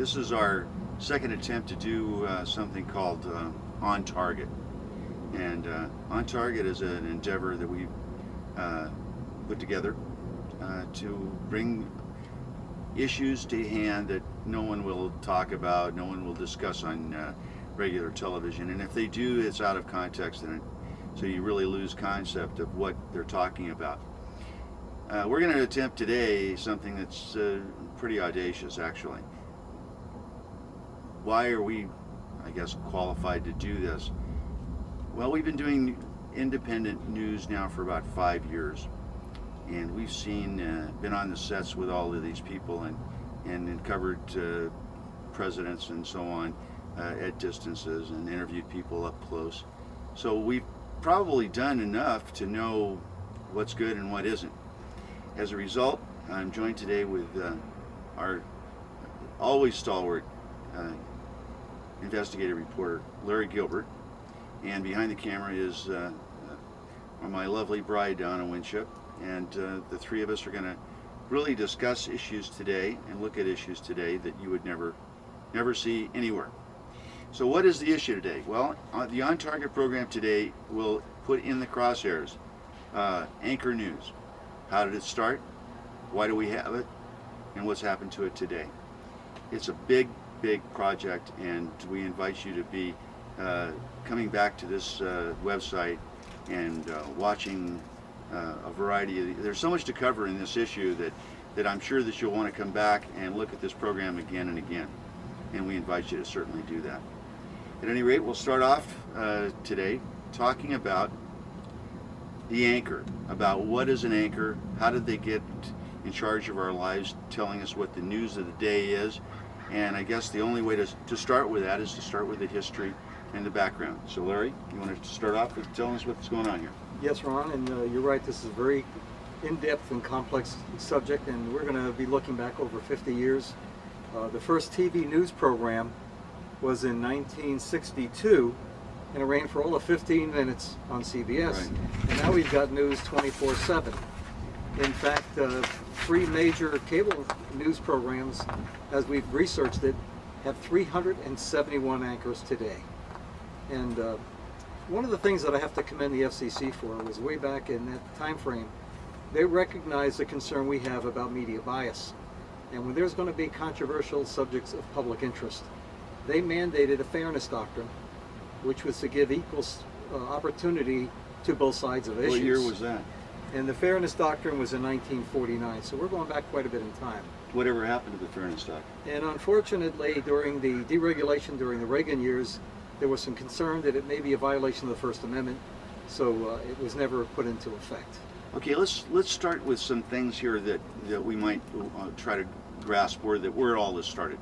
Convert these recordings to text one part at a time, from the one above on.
This is our second attempt to do something called On Target. And On Target is an endeavor that we put together to bring issues to hand that no one will talk about, no one will discuss on regular television. And if they do, it's out of context, and so you really lose concept of what they're talking about. We're going to attempt today something that's pretty audacious, actually. Why are we, I guess, qualified to do this? Well, we've been doing independent news now for about 5 years, and we've been on the sets with all of these people and covered presidents and so on at distances and interviewed people up close. So we've probably done enough to know what's good and what isn't. As a result, I'm joined today with our always stalwart investigative reporter, Larry Gilbert, and behind the camera is my lovely bride, Donna Winship, and the three of us are going to really discuss issues today and look at issues today that you would never see anywhere. So what is the issue today? Well, the On Target program today will put in the crosshairs anchor news. How did it start? Why do we have it? And what's happened to it today? It's a big project, and we invite you to be coming back to this website and watching a variety of. There's so much to cover in this issue that I'm sure that you'll want to come back and look at this program again and again, and we invite you to certainly do that. At any rate, we'll start off today talking about the anchor, about what is an anchor, how did they get in charge of our lives, telling us what the news of the day is. And I guess the only way to start with that is to start with the history and the background. So Larry, you want to start off with telling us what's going on here? Yes, Ron, and you're right, this is a very in-depth and complex subject, and we're going to be looking back over 50 years. The first TV news program was in 1962, and it ran for all of 15 minutes on CBS. Right. And now we've got news 24/7. In fact, 3 major cable news programs, as we've researched it, have 371 anchors today. And one of the things that I have to commend the FCC for was way back in that time frame, they recognized the concern we have about media bias. And when there's going to be controversial subjects of public interest, they mandated a fairness doctrine, which was to give equal opportunity to both sides of issues. What year was that? And the Fairness Doctrine was in 1949, so we're going back quite a bit in time. Whatever happened to the Fairness Doctrine? And unfortunately, during the deregulation during the Reagan years, there was some concern that it may be a violation of the First Amendment, so it was never put into effect. Okay, let's start with some things here that we might try to grasp where all this started.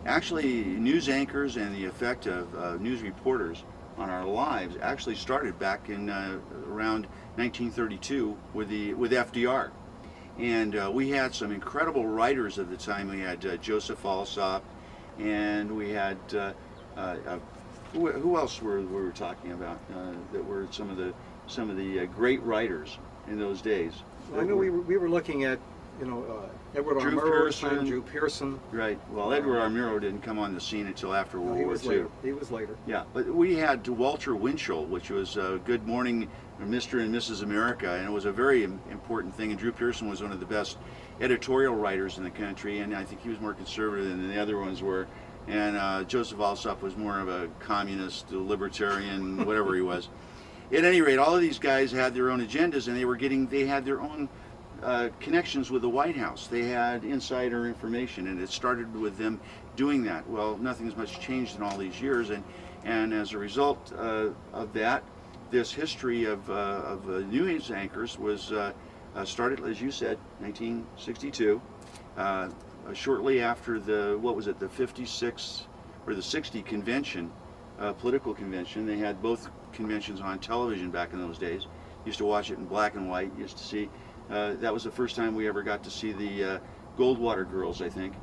Actually, news anchors and the effect of news reporters on our lives actually started back in around 1932 with FDR, and we had some incredible writers at the time. We had Joseph Alsop, and we had who else were we talking about that were some of the great writers in those days. Well, I know we were looking at Edward R. Murrow, Drew Pearson. Right. Well, Edward R. Murrow didn't come on the scene until after World War II. He was later. Yeah, but we had Walter Winchell, which was Good Morning, Mr. and Mrs. America, and it was a very important thing. And Drew Pearson was one of the best editorial writers in the country, and I think he was more conservative than the other ones were. And Joseph Alsop was more of a communist, a libertarian, whatever he was. At any rate, all of these guys had their own agendas, and they had their own connections with the White House. They had insider information, and it started with them doing that. Well, nothing's much changed in all these years, and as a result of that, this history of news anchors was started, as you said, 1962, shortly after the 56 or the 60 convention, political convention. They had both conventions on television back in those days. Used to watch it in black and white. Used to see. That was the first time we ever got to see the Goldwater Girls, I think,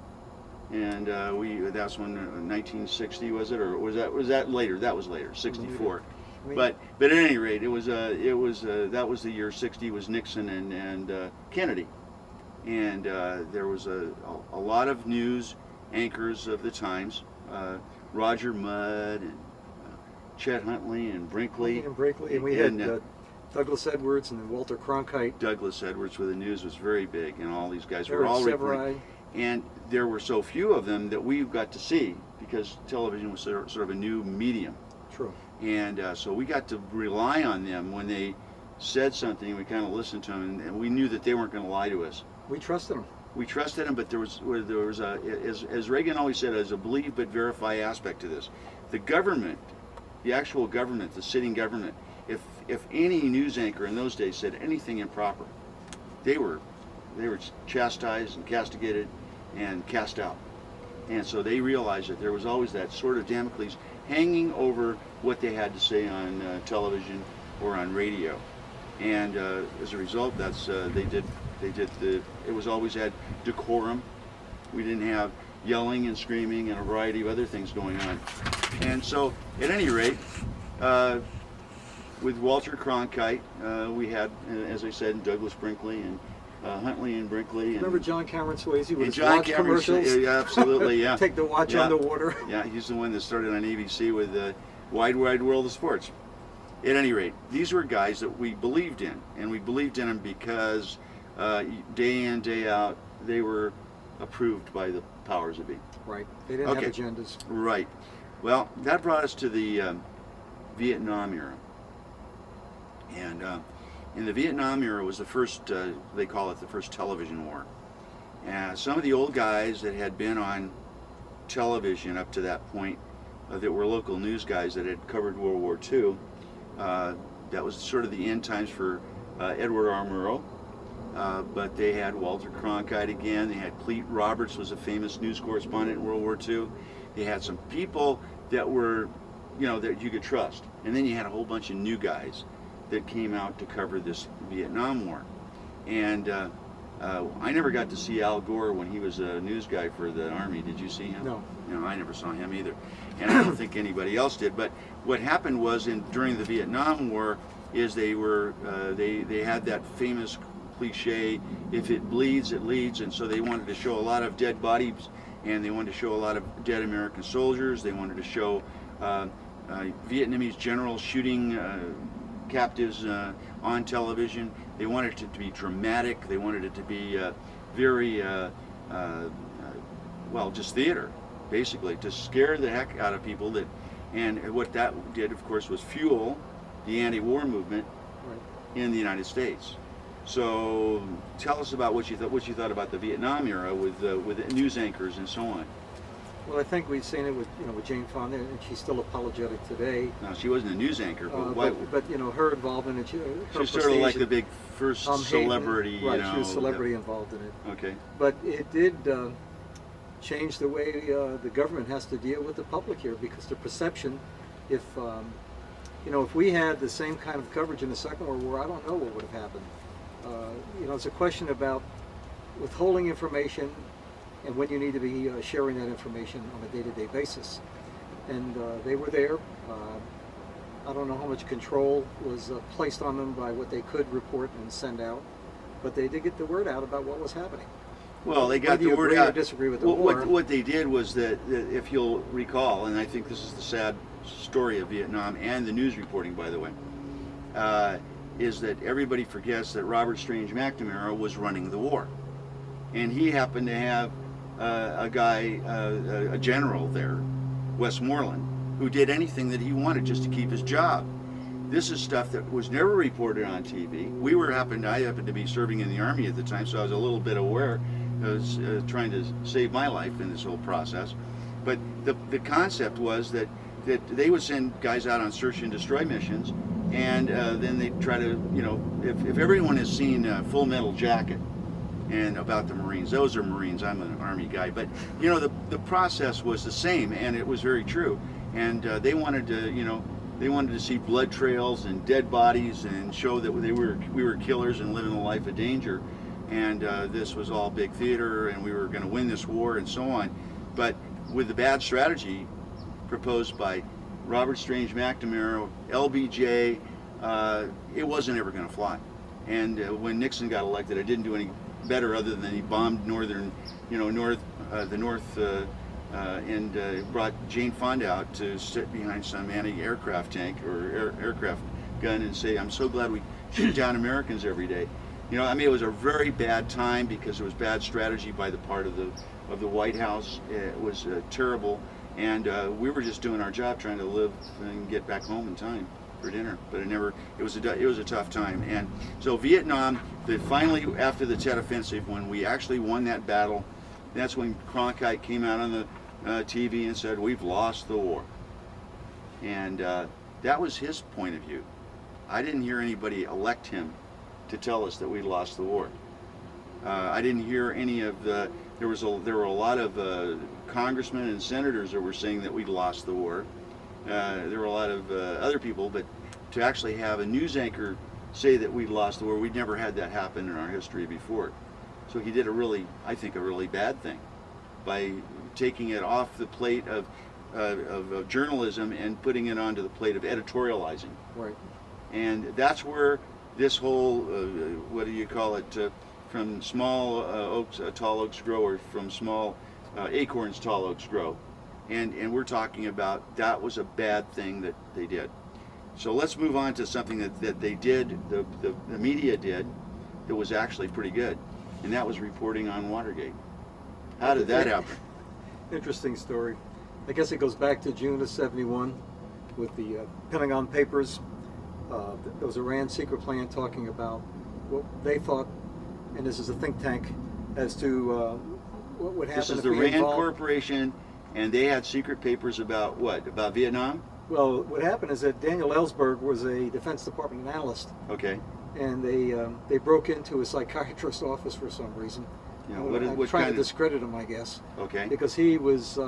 and that's when 1960 was it, or was that later? That was later, 64. But at any rate, that was the year 60 was Nixon and Kennedy, and there was a lot of news anchors of the Times, Roger Mudd and Chet Huntley and Brinkley. And we had Douglas Edwards and then Walter Cronkite. Douglas Edwards with the news was very big, and all these guys were Eric all Severai. reporting. And there were so few of them that we got to see because television was sort of a new medium. True. And so we got to rely on them when they said something. We kind of listened to them, and we knew that they weren't going to lie to us. We trusted them. We trusted them, but there was as Reagan always said, there's a believe but verify aspect to this. The government, the actual government, the sitting government, if any news anchor in those days said anything improper, they were chastised and castigated and cast out. And so they realized that there was always that sort of Damocles hanging over what they had to say on television or on radio. And as a result, that's it was always had decorum. We didn't have yelling and screaming and a variety of other things going on. And so, at any rate, with Walter Cronkite, we had, as I said, Douglas Brinkley and Huntley and Brinkley. And remember John Cameron Swayze with his John watch Cameron, commercials? yeah, absolutely, yeah. Take the watch on the water. Yeah, he's the one that started on ABC with the Wide World of Sports. At any rate, these were guys that we believed in, and we believed in them because day in, day out, they were approved by the powers that be. Right. They didn't have agendas. Right. Well, that brought us to the Vietnam era. And in the Vietnam era was the first, they call it the first television war. And some of the old guys that had been on television up to that point, that were local news guys that had covered World War II, that was sort of the end times for Edward R. Murrow. But they had Walter Cronkite again. They had Clete Roberts, was a famous news correspondent in World War II. They had some people that were, that you could trust. And then you had a whole bunch of new guys that came out to cover this Vietnam War. And I never got to see Al Gore when he was a news guy for the Army. Did you see him? No. No, I never saw him either. And I don't think anybody else did. But what happened was during the Vietnam War is they had that famous cliche, if it bleeds, it leads. And so they wanted to show a lot of dead bodies, and they wanted to show a lot of dead American soldiers. They wanted to show Vietnamese generals shooting captives on television. They wanted it to be dramatic. They wanted it to be very, just theater, basically, to scare the heck out of people. And what that did, of course, was fuel the anti-war movement in the United States. So tell us about what you thought about the Vietnam era with news anchors and so on. Well, I think we've seen it with Jane Fonda, and she's still apologetic today. Now, she wasn't a news anchor, but her involvement and her she's sort of like the big first celebrity. Right, she was a celebrity involved in it. Okay. But it did change the way the government has to deal with the public here, because the perception, if we had the same kind of coverage in the Second World War, I don't know what would have happened. It's a question about withholding information and when you need to be sharing that information on a day-to-day basis. And they were there. I don't know how much control was placed on them by what they could report and send out, but they did get the word out about what was happening. Well, they got Whether the you word agree out. or disagree with the war. What they did was that, if you'll recall, and I think this is the sad story of Vietnam and the news reporting, by the way, is that everybody forgets that Robert Strange McNamara was running the war. And he happened to have a general there, Westmoreland, who did anything that he wanted just to keep his job. This is stuff that was never reported on TV. I happened to be serving in the Army at the time, so I was a little bit aware. I was trying to save my life in this whole process. But the concept was that they would send guys out on search and destroy missions, and then they try to, if everyone has seen Full Metal Jacket and about the Marines, those are Marines, I'm an Army guy, but the process was the same, and it was very true. And they wanted to see blood trails and dead bodies and show that we were killers and living a life of danger. And this was all big theater, and we were going to win this war and so on. But with the bad strategy proposed by Robert Strange McNamara, LBJ, it wasn't ever going to fly. And when Nixon got elected, it didn't do any better other than he bombed the North and brought Jane Fonda out to sit behind some anti-aircraft tank or aircraft gun and say, "I'm so glad we shoot down Americans every day." You know, I mean, it was a very bad time because it was bad strategy by the part of the White House. It was terrible, and we were just doing our job, trying to live and get back home in time for dinner. But it was a tough time. And so Vietnam, finally after the Tet Offensive, when we actually won that battle, that's when Cronkite came out on the TV and said, "We've lost the war," and that was his point of view. I didn't hear anybody elect him to tell us that we lost the war. I didn't hear any of the. There were a lot of congressmen and senators that were saying that we'd lost the war. There were a lot of other people, but to actually have a news anchor say that we'd lost the war, we'd never had that happen in our history before. So he did I think a really bad thing by taking it off the plate of journalism and putting it onto the plate of editorializing. Right. And that's where this whole, what do you call it, from small oaks, tall oaks grow, or from small acorns, tall oaks grow. And we're talking about that was a bad thing that they did. So let's move on to something that they did, the media did, that was actually pretty good. And that was reporting on Watergate. How did that happen? Interesting story. I guess it goes back to June of '71 with the Pentagon Papers. There was a Iran secret plan talking about what they thought, and this is a think tank, as to what would happen This is if the we Rand involved. Corporation, and they had secret papers about what? About Vietnam? What happened is that Daniel Ellsberg was a Defense Department analyst, Okay. and they broke into a psychiatrist's office for some reason. You know, what trying kind to of? discredit him, I guess, Okay. because he was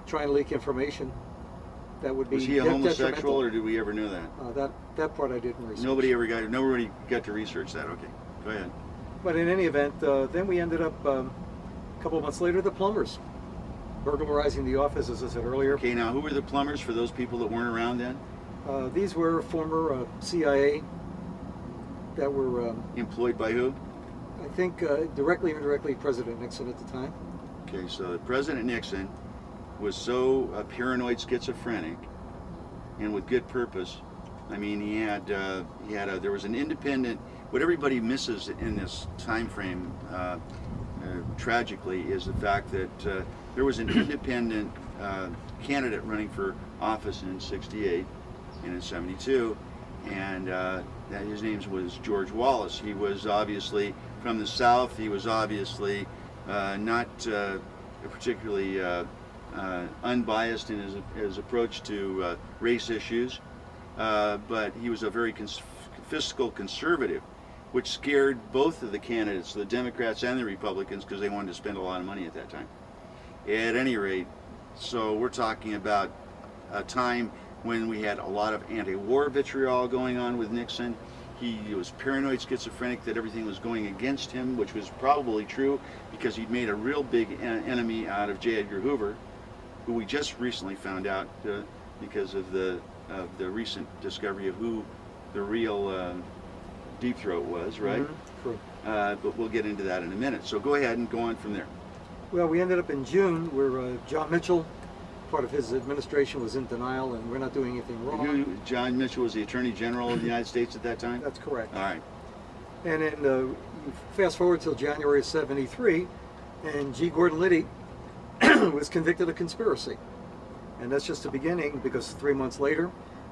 trying to leak information that would be Was he a homosexual, detrimental. or did we ever know that? That part I didn't research. Nobody got to research that. Okay. Go ahead. But in any event, then we ended up a couple of months later, the plumbers burglarizing the office, as I said earlier. Okay. Now, who were the plumbers for those people that weren't around then? These were former CIA that were, Employed by who? I think, directly or indirectly President Nixon at the time. Okay. So President Nixon was so paranoid schizophrenic, and with good purpose. I mean, there was an independent. What everybody misses in this time frame, tragically, is the fact that there was an independent candidate running for office in '68 and in '72, and his name was George Wallace. He was obviously from the South. He was obviously not particularly unbiased in his approach to race issues, but he was a very fiscal conservative, which scared both of the candidates, the Democrats and the Republicans, because they wanted to spend a lot of money at that time. At any rate, so we're talking about a time when we had a lot of anti-war vitriol going on with Nixon. He was paranoid schizophrenic that everything was going against him, which was probably true because he'd made a real big enemy out of J. Edgar Hoover, who we just recently found out because of the recent discovery of who the real Deep Throat was, right? Mm-hmm. True. But we'll get into that in a minute. So go ahead and go on from there. Well, we ended up in June where John Mitchell, part of his administration, was in denial and we're not doing anything wrong. John Mitchell was the Attorney General of the United States at that time? That's correct. All right. And then fast forward till January of '73, and G. Gordon Liddy was convicted of conspiracy. And that's just the beginning, because 3 months later,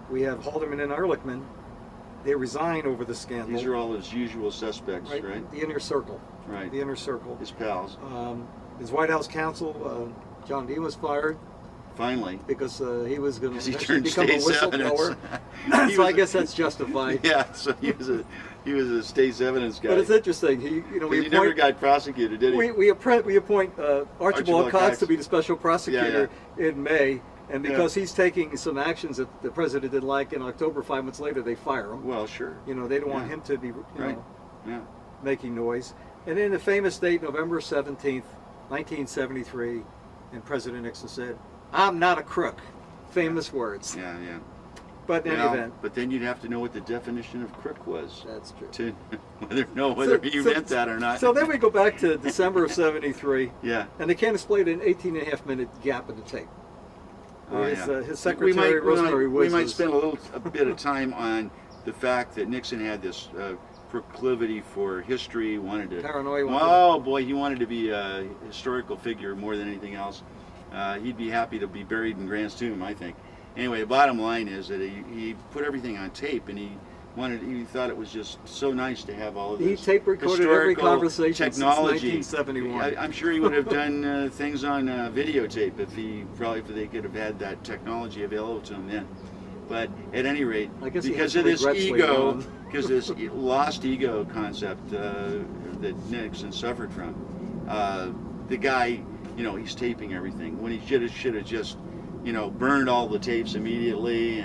we have Haldeman and Ehrlichman. They resign over the scandal. These are all his usual suspects, right? The inner circle. Right. The inner circle. His pals. His White House counsel, John Dean, was fired Finally. because he was going He to turned become a state's whistleblower. evidence. So I guess that's justified. Yeah, so he was a state's evidence guy. But it's interesting. He never got prosecuted, did he? We appoint Archibald Cox to be the special prosecutor in May, and because he's taking some actions that the president didn't like in October, 5 months later they fire him. Well, sure. They don't want him to be Yeah. making noise. And then the famous date, November 17th, 1973, and President Nixon said, "I'm not a crook." Famous words. Yeah. But in any Well, event, but then you'd have to know what the definition of crook was that's true. to whether you meant that or not. So then we go back to December of '73, yeah. and they can't explain an 18.5-minute gap in the tape. Oh, His, yeah. his secretary, Rosemary we Woods, might was- spend a bit of time on the fact that Nixon had this proclivity for history, wanted to. Paranoia. Oh boy, he wanted to be a historical figure more than anything else. He'd be happy to be buried in Grant's tomb, I think. Anyway, the bottom line is that he put everything on tape, and he thought it was just so nice to have all of He this tape recorded every historical conversation technology. since 1971. I'm sure he would have done things on videotape if they could have had that technology available to him then. But at any rate, I guess he because had of this regrets later ego, on. because this lost ego concept that Nixon suffered from, the guy, he's taping everything when he should have just, burned all the tapes immediately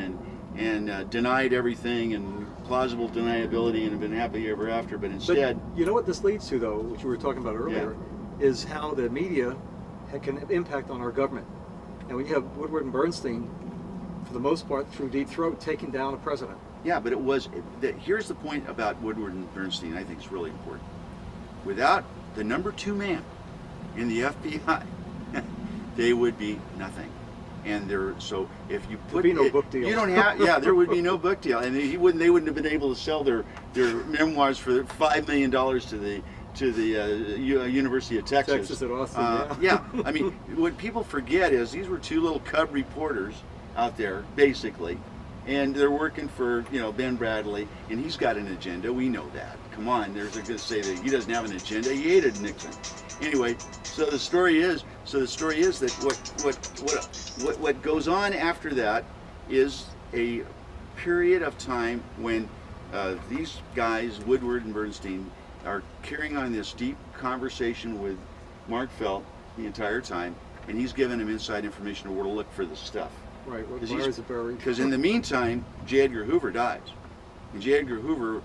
and denied everything and plausible deniability and been happy ever after. But instead, But you know what this leads to, though, which we were talking about earlier, is how the media can impact on our government. And when you have Woodward and Bernstein, for the most part, through deep throat, taking down a president. yeah, but here's the point about Woodward and Bernstein. I think is really important. Without the number 2 man in the FBI, they would be nothing. And so if you put There'd be no book deal. you don't have there would be no book deal, and they wouldn't have been able to sell their memoirs for $5 million to the University of Texas. Texas at Austin, yeah. I mean, what people forget is these were 2 little cub reporters out there, basically, and they're working for Ben Bradley, and he's got an agenda. We know that. Come on, they're going to say that he doesn't have an agenda. He hated Nixon. Anyway, so the story is that what goes on after that is a period of time when these guys, Woodward and Bernstein, are carrying on this deep conversation with Mark Felt the entire time, and he's giving him inside information of where to look for this stuff. Right, what 'Cause bars are buried. Because in the meantime, J. Edgar Hoover dies, and J. Edgar Hoover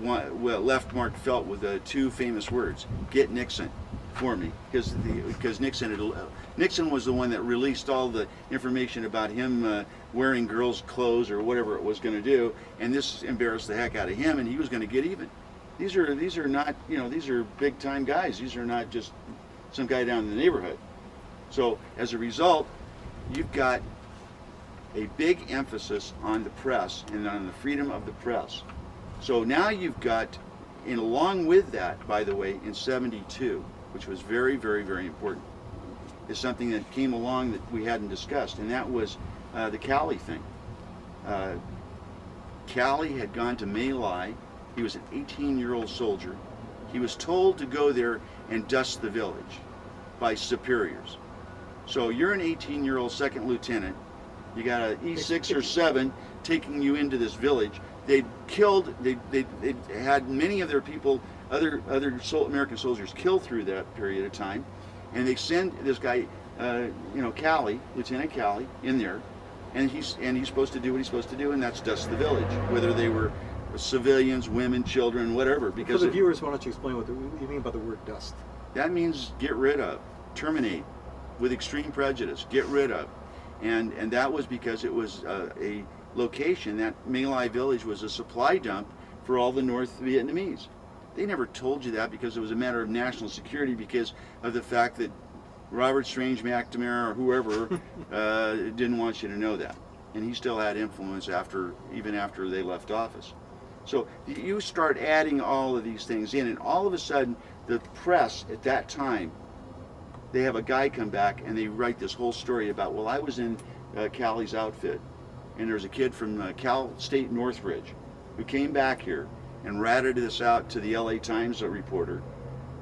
left Mark Felt with 2 famous words: "Get Nixon for me," because Nixon was the one that released all the information about him wearing girls' clothes or whatever it was going to do, and this embarrassed the heck out of him, and he was going to get even. These are not these are big time guys. These are not just some guy down in the neighborhood. So as a result, you've got a big emphasis on the press and on the freedom of the press. So now you've got, and along with that, by the way, in '72, which was very, very, very important, is something that came along that we hadn't discussed, and that was the Cali thing. Cali had gone to My Lai. He was an 18-year-old soldier. He was told to go there and dust the village by superiors. So you're an 18-year-old second lieutenant. You got an E6 or 7 taking you into this village. They had many of their people, other American soldiers killed through that period of time, and they send this guy, Cali, Lieutenant Cali, in there, and he's supposed to do what he's supposed to do, and that's dust the village, whether they were civilians, women, children, whatever. Because for the viewers, why don't you explain what you mean by the word dust? That means get rid of, terminate, with extreme prejudice, get rid of. And that was because it was a location, that My Lai village was a supply dump for all the North Vietnamese. They never told you that because it was a matter of national security, because of the fact that Robert Strange McNamara or whoever didn't want you to know that. And he still had influence even after they left office. So you start adding all of these things in, and all of a sudden the press at that time, they have a guy come back and they write this whole story about, well, I was in Cali's outfit, and there's a kid from Cal State Northridge who came back here and ratted this out to the LA Times reporter,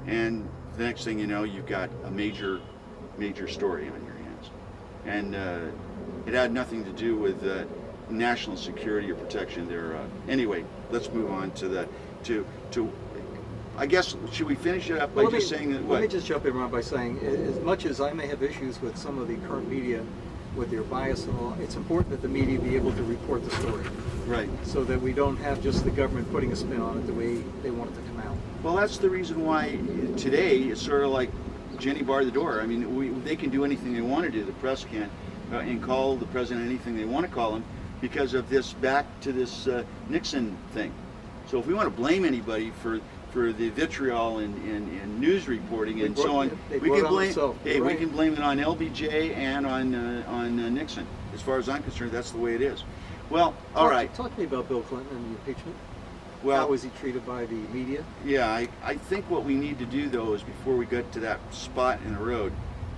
and the next thing you know, you've got a major story on your hands. And it had nothing to do with national security or protection thereof. Anyway, let's move on to I guess, should we finish it up by just saying that Let me just jump in, Ron, by saying, as much as I may have issues with some of the current media with their bias and all, it's important that the media be able to report the story. Right. So that we don't have just the government putting a spin on it the way they want it to come out. Well, that's the reason why today it's sort of like Jenny barred the door. I mean, they can do anything they want to do. The press can, and call the president anything they want to call him. because of this back to this Nixon thing. So if we want to blame anybody for the vitriol in news reporting and so on, we can blame. Hey, we can blame it on LBJ and on Nixon. As far as I'm concerned, that's the way it is. Well, all right. Talk to me about Bill Clinton and the impeachment. Well, how was he treated by the media? Yeah, I think what we need to do though is before we get to that spot in the road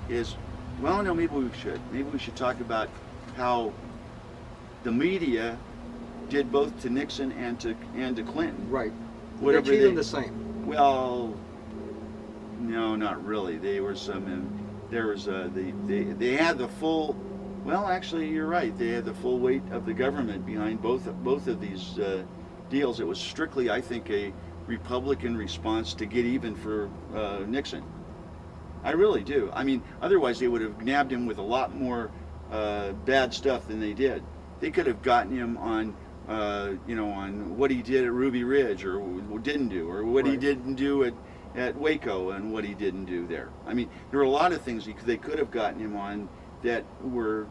is, well, no, maybe we should talk about how the media did both to Nixon and to Clinton. Right. Whatever they treated them the same. Well, no, not really. There was they had the full. Well, actually, you're right. They had the full weight of the government behind both of these deals. It was strictly, I think, a Republican response to get even for Nixon. I really do. I mean, otherwise they would have nabbed him with a lot more bad stuff than they did. They could have gotten him on, on what he did at Ruby Ridge or didn't do, or what he didn't do at Waco and what he didn't do there. I mean, there were a lot of things they could have gotten him on that were,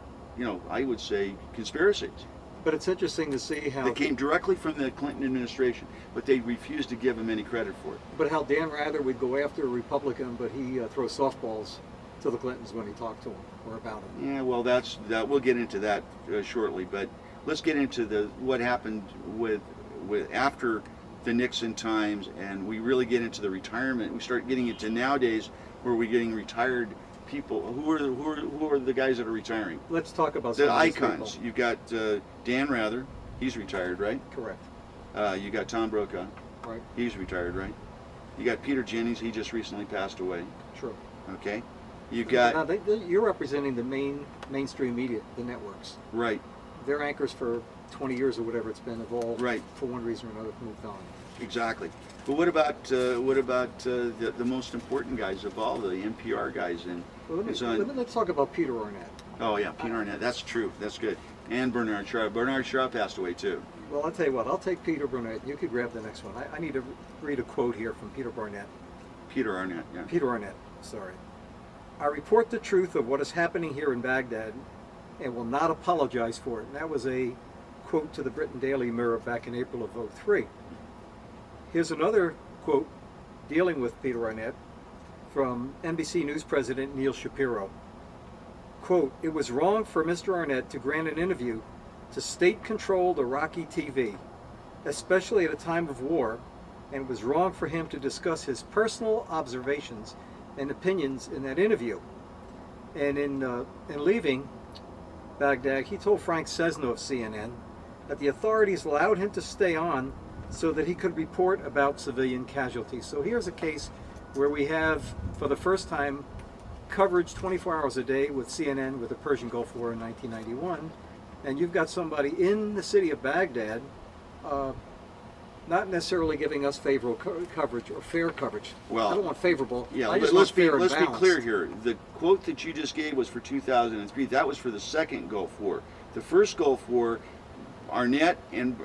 I would say, conspiracies. But it's interesting to see how... They came directly from the Clinton administration, but they refused to give him any credit for it. But how Dan Rather would go after a Republican, but he throws softballs to the Clintons when he talked to him or about him. Yeah, well, that we'll get into that shortly, but let's get into what happened with after the Nixon times, and we really get into the retirement. We start getting into nowadays where we're getting retired people. Who are the guys that are retiring? Let's talk about the icons. You've got Dan Rather, he's retired, right? Correct. You got Tom Brokaw, right? He's retired, right? You got Peter Jennings, he just recently passed away. True. Okay. You got. Now you're representing the mainstream media, the networks. Right. Their anchors for 20 years or whatever it's been have all, for one reason or another, moved on. Exactly. But what about the most important guys of all, the NPR guys? Let's talk about Peter Arnett. Oh yeah, Peter Arnett. That's true. That's good. And Bernard Shaw. Bernard Shaw passed away too. Well, I'll tell you what. I'll take Peter Arnett. You could grab the next one. I need to read a quote here from Peter Arnett. Peter Arnett. Yeah. Peter Arnett. Sorry. I report the truth of what is happening here in Baghdad, and will not apologize for it. And that was a quote to the Britain Daily Mirror back in April of '03. Here's another quote dealing with Peter Arnett from NBC News President Neil Shapiro. Quote, "It was wrong for Mr. Arnett to grant an interview to state-controlled Iraqi TV, especially at a time of war, and it was wrong for him to discuss his personal observations and opinions in that interview." And in leaving Baghdad, he told Frank Sesno of CNN that the authorities allowed him to stay on so that he could report about civilian casualties. So here's a case where we have, for the first time, coverage 24 hours a day with CNN with the Persian Gulf War in 1991, and you've got somebody in the city of Baghdad not necessarily giving us favorable coverage or fair coverage. Well, I don't want favorable. Yeah, I just let's want fair and be balanced. clear here. The quote that you just gave was for 2003. That was for the second Gulf War. The first Gulf War, Arnett and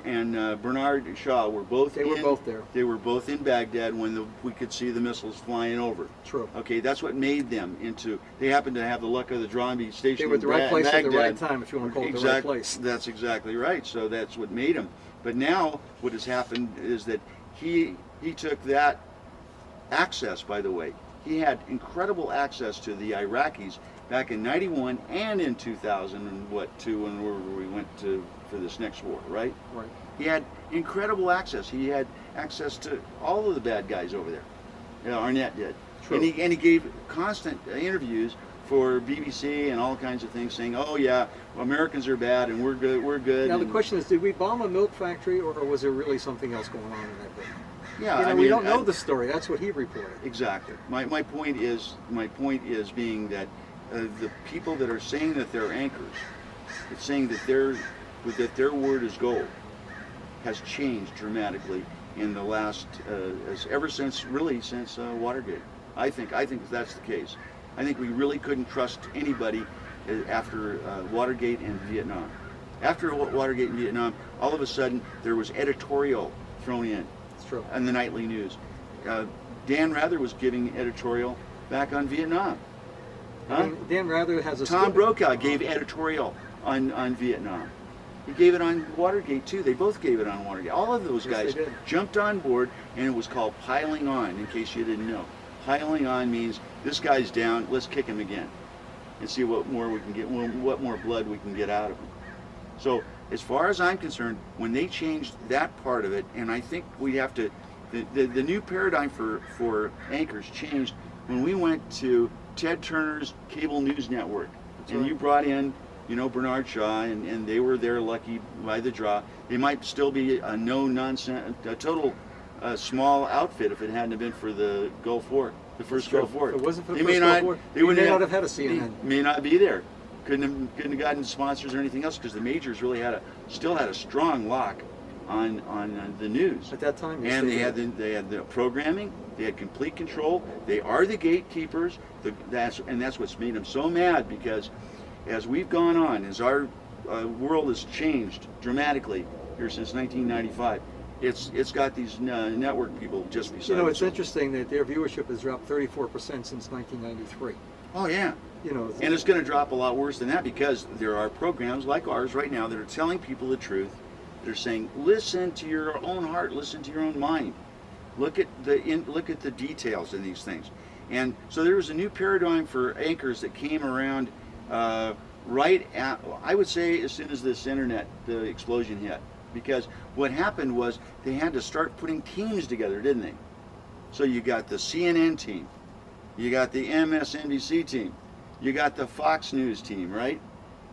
Bernard Shaw were both. They were both there. They were both in Baghdad when we could see the missiles flying over. True. Okay, that's what made them into. They happened to have the luck of the draw and be stationed. They were at the right place at the right time, if you want to call it the right place. That's exactly right. So that's what made them. But now what has happened is that he took that access. By the way, he had incredible access to the Iraqis back in '91 and in 2002 when we went for this next war, right? Right. He had incredible access. He had access to all of the bad guys over there. Arnett did. True. And he gave constant interviews for BBC and all kinds of things, saying, "Oh yeah, well, Americans are bad and we're good. We're good." Now the question is, did we bomb a milk factory, or was there really something else going on in that building? Yeah, we don't know the story. That's what he reported. Exactly. My point is being that the people that are saying that they're anchors, it's saying that their word is gold, has changed dramatically in the last ever since Watergate. I think that's the case. I think we really couldn't trust anybody after Watergate and Vietnam. After Watergate and Vietnam, all of a sudden there was editorial thrown in. It's true. On the nightly news. Dan Rather was giving editorial back on Vietnam. Huh? Dan Rather has a. Tom Brokaw gave editorial on Vietnam. He gave it on Watergate too. They both gave it on Watergate. All of those Yes, guys they did. jumped on board, and it was called piling on. In case you didn't know, piling on means this guy's down. Let's kick him again, and see what more we can get. What more blood we can get out of him. So as far as I'm concerned, when they changed that part of it, and I think we have to, the new paradigm for anchors changed when we went to Ted Turner's cable news network. And right. you brought in, Bernard Shaw, and they were there lucky by the draw. They might still be a no-nonsense, a total small outfit if it hadn't have been for the Gulf War, the first Gulf War. If it wasn't for the They first may Gulf not, War, they we wouldn't may not have had a CNN. May not be there. Couldn't have gotten sponsors or anything else because the majors really still had a strong lock on the news. At that time, And they had the programming. They had complete control. They are the gatekeepers. That's what's made them so mad, because as we've gone on, as our world has changed dramatically here since 1995, it's got these network people just beside It's us. interesting that their viewership has dropped 34% since 1993. Oh yeah. It's- And it's going to drop a lot worse than that, because there are programs like ours right now that are telling people the truth. They're saying, listen to your own heart, listen to your own mind. Look at the details in these things. And so there was a new paradigm for anchors that came around right at, I would say, as soon as this internet, the explosion hit. Because what happened was they had to start putting teams together, didn't they? So you got the CNN team, you got the MSNBC team, you got the Fox News team, right?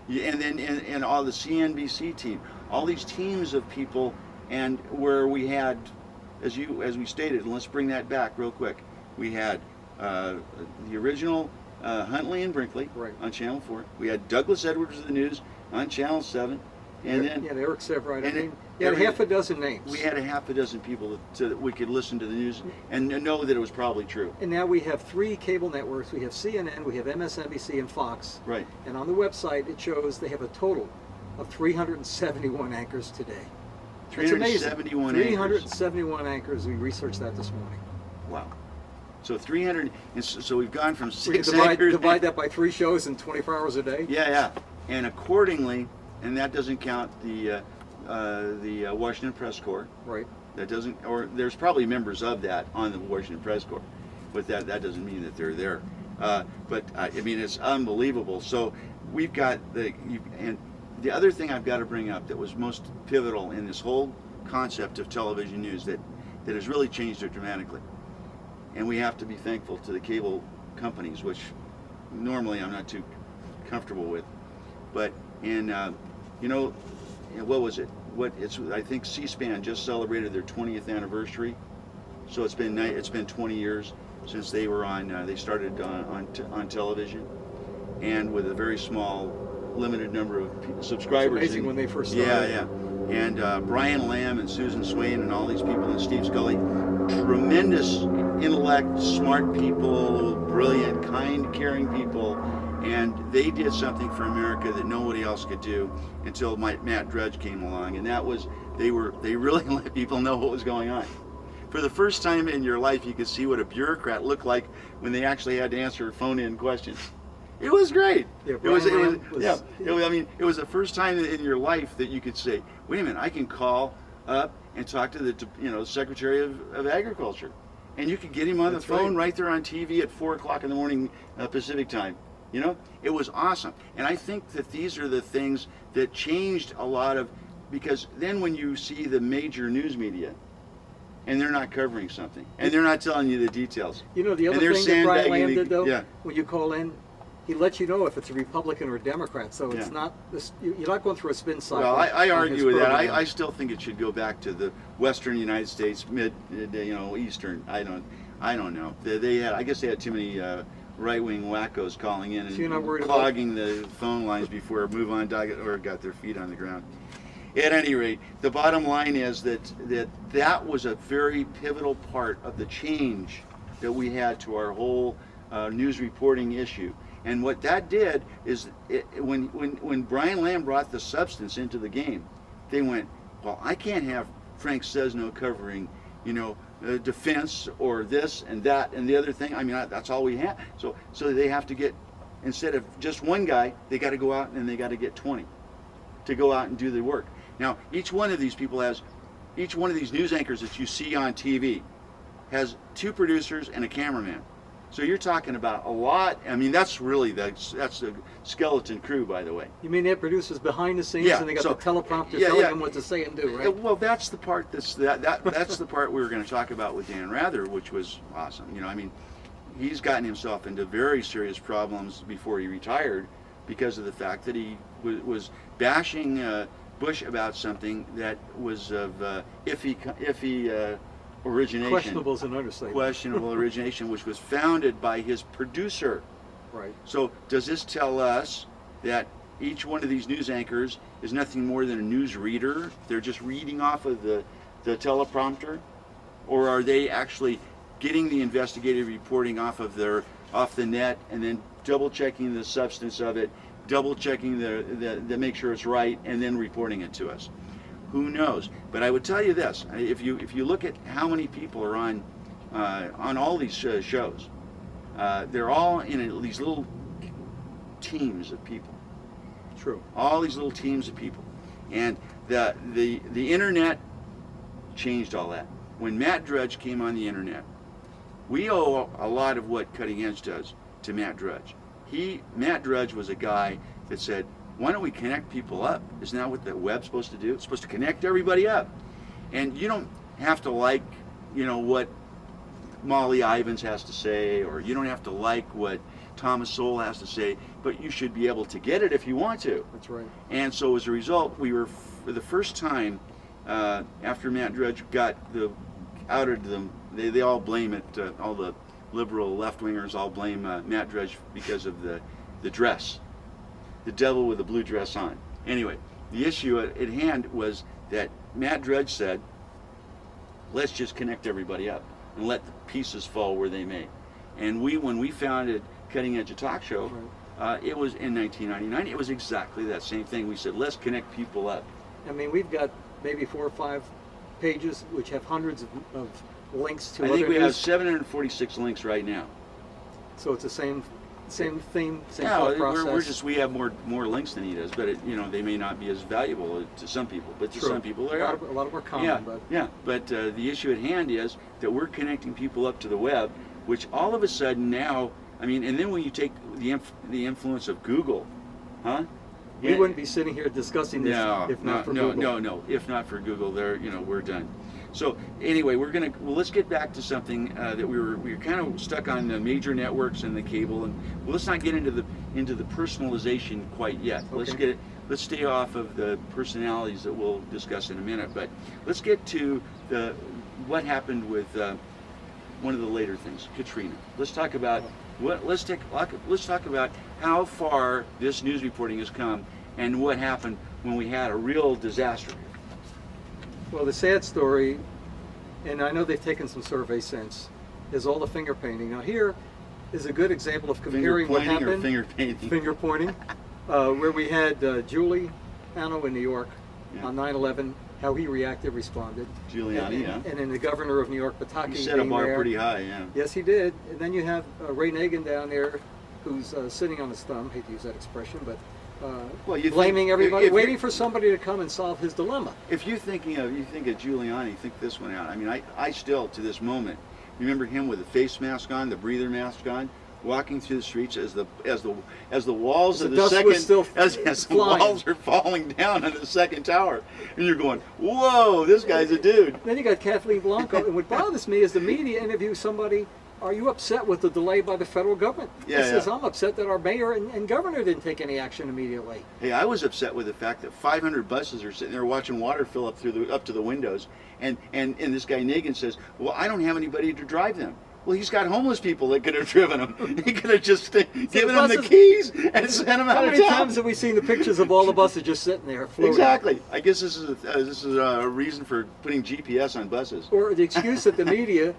And then and all the CNBC team, all these teams of people, and where we had, as we stated, and let's bring that back real quick, we had the original Huntley and Brinkley Right. on Channel 4. We had Douglas Edwards of the News on Channel 7, and then Eric Severide. and You had every- half a dozen names. we had a half a dozen people that we could listen to the news and know that it was probably true. And now we have 3 cable networks. We have CNN, we have MSNBC, and Fox. Right. And on the website, it shows they have a total of 371 anchors today. That's amazing. 371 anchors. 371 anchors. We researched that this morning. Wow. So 300, and so we've gone from We can 6 anchors. divide that by 3 shows in 24 hours a day. Yeah. And accordingly, and that doesn't count the Washington Press Corps. Right. That doesn't, or there's probably members of that on the Washington Press Corps, but that doesn't mean that they're there. But I mean, it's unbelievable. So we've got and the other thing I've got to bring up that was most pivotal in this whole concept of television news that has really changed it dramatically. And we have to be thankful to the cable companies, which normally I'm not too comfortable with. But what was it? I think C-SPAN just celebrated their 20th anniversary. So it's been 20 years since they were they started on television, and with a very small, limited number of subscribers. It's amazing when they first started. Yeah. And Brian Lamb and Susan Swain and all these people, and Steve Scully, tremendous intellect, smart people, brilliant, kind, caring people, and they did something for America that nobody else could do until Matt Drudge came along, and that was they really let people know what was going on. For the first time in your life, you could see what a bureaucrat looked like when they actually had to answer phone-in questions. It was great. Yeah, It was it the first time in your life that you could say, wait a minute, I can call up and talk to the Secretary of Agriculture, and you could get him on That's the phone right. right there on TV at 4 o'clock in the morning Pacific time. It was awesome. And I think that these are the things that changed a lot of, because then when you see the major news media and they're not covering something and they're not telling you the details. The other And they're thing that Brian sandbagging Lamb did, though, yeah. when you call in, he lets you know if it's a Republican or a Democrat. So it's Yeah. not this. You're not going through a spin cycle. Well, I on argue his with that. program. I still think it should go back to the Western United States, Eastern. I don't know. I guess they had too many right-wing wackos calling in So you're not and worried clogging the phone lines before Move On or got their feet on the ground. At any rate, the bottom line is that was a very pivotal part of the change that we had to our whole news reporting issue. And what that did is, when Brian Lamb brought the substance into the game, they went, well, I can't have Frank Sesno covering, defense or this and that and the other thing. I mean, that's all we have. So they have to get, instead of just one guy, they got to go out and they got to get 20. to go out and do the work. Now, each one of these news anchors that you see on TV has 2 producers and a cameraman. So you're talking about a lot. I mean, that's the skeleton crew, by the way. You mean they have producers behind the scenes, Yeah, and they got so- the teleprompter yeah, telling yeah. them what to say and do, right? Well, that's the part that's the part we were going to talk about with Dan Rather, which was awesome. You know, I mean, he's gotten himself into very serious problems before he retired because of the fact that he was bashing Bush about something that was of iffy origination. Questionable is an understatement. Questionable origination, which was founded by his producer. Right. So does this tell us that each one of these news anchors is nothing more than a news reader? They're just reading off of the teleprompter? Or are they actually getting the investigative reporting off the net and then double checking the substance of it, double checking the make sure it's right, and then reporting it to us? Who knows? But I would tell you this: if you look at how many people are on all these shows, they're all in these little teams of people. True. All these little teams of people, and the internet changed all that. When Matt Drudge came on the internet, we owe a lot of what Cutting Edge does to Matt Drudge. Matt Drudge was a guy that said, why don't we connect people up? Isn't that what the web's supposed to do? It's supposed to connect everybody up. And you don't have to like, what Molly Ivins has to say, or you don't have to like what Thomas Sowell has to say, but you should be able to get it if you want to. That's right. And so as a result, we were, for the first time, after Matt Drudge outed them, they all blame it, all the liberal left-wingers all blame Matt Drudge because of the dress. The devil with a blue dress on. Anyway, the issue at hand was that Matt Drudge said, let's just connect everybody up and let the pieces fall where they may. And when we founded Cutting Edge, a talk show, it was in 1999, it was exactly that same thing. We said, let's connect people up. I mean, we've got maybe 4 or 5 pages which have hundreds of links to I other think we have news. 746 links right now. So it's the same theme, same Yeah, thought process. we have more links than he does, but they may not be as valuable to some people, but to True. some people they a are. lot of more common, Yeah, but yeah. But the issue at hand is that we're connecting people up to the web, which all of a sudden now, I mean, and then when you take the influence of Google, huh? we Yeah. wouldn't be sitting here discussing this if not for Google. No. If not for Google, we're done. So anyway, let's get back to something that we were kind of stuck on the major networks and the cable, and let's not get into the personalization quite yet. Okay. Let's stay off of the personalities that we'll discuss in a minute. But let's get to what happened with one of the later things, Katrina. Let's talk about let's talk about how far this news reporting has come and what happened when we had a real disaster. Well, the sad story, and I know they've taken some surveys since, is all the finger painting. Now here is a good example of comparing what Finger pointing or happened. finger painting? Finger pointing, where we had Julie Hanno in New York Yeah. on 9/11, how he reacted, responded. Giuliani, yeah. And then the governor of New York, Pataki, He set a being bar there. pretty high, yeah. Yes, he did. And then you have Ray Nagin down there, who's sitting on his thumb. Hate to use that expression, but Well, you blaming think- everybody, if you- waiting for somebody to come and solve his dilemma. If you think of Giuliani, think this one out. I mean, I still to this moment remember him with the face mask on, the breather mask on, walking through the streets as the walls The of the dust second was still as the flying. walls are falling down on the second tower, and you're going, whoa, this guy's a dude. Then you got Kathleen Blanco, and what bothers me is the media interviews somebody. Are you upset with the delay by the federal government? Yeah, He says, yeah. I'm upset that our mayor and governor didn't take any action immediately. Hey, I was upset with the fact that 500 buses are sitting there watching water fill up up to the windows, and this guy Nagin says, well, I don't have anybody to drive them. Well, he's got homeless people that could have driven them. He could have just given them the buses- keys and sent them out How of many town. times have we seen the pictures of all the buses just sitting there floating? Exactly. I guess this is a reason for putting GPS on buses. Or the excuse that the media,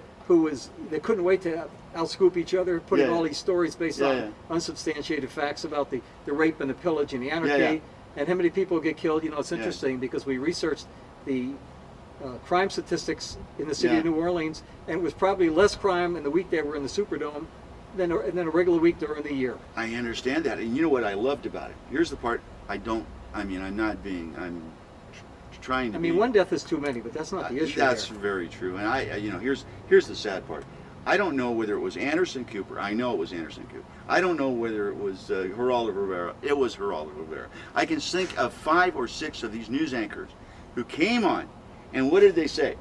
they couldn't wait to outscoop each other, putting Yeah. all these stories based Yeah, on yeah. unsubstantiated facts about the rape and the pillage and the anarchy, Yeah, yeah. and how many people get killed. It's Yeah. interesting because we researched the crime statistics in the city Yeah. of New Orleans, and it was probably less crime in the week they were in the Superdome than a regular week during the year. I understand that, and you know what I loved about it? Here's the part I don't I mean, I'm trying to I mean, be, one death is too many, but that's not the issue that's here. very true. And here's the sad part. I don't know whether it was Anderson Cooper. I know it was Anderson Cooper. I don't know whether it was Geraldo Rivera. It was Geraldo Rivera. I can think of 5 or 6 of these news anchors who came on, and what did they say?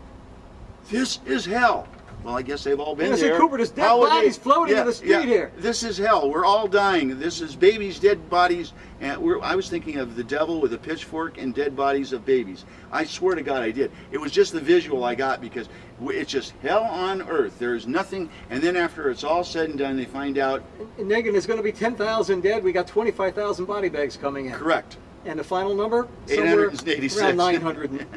This is hell. Well, I guess they've all been Anderson there. Cooper, there's dead How would bodies floating in the street here. This is hell. We're all dying. This is babies, dead bodies. And I was thinking of the devil with a pitchfork and dead bodies of babies. I swear to God I did. It was just the visual I got because it's just hell on earth. There's nothing. And then after it's all said and done, they find out. And Negan, there's going to be 10,000 dead. We got 25,000 body bags coming in. Correct. And the final number? Somewhere 886. around 900.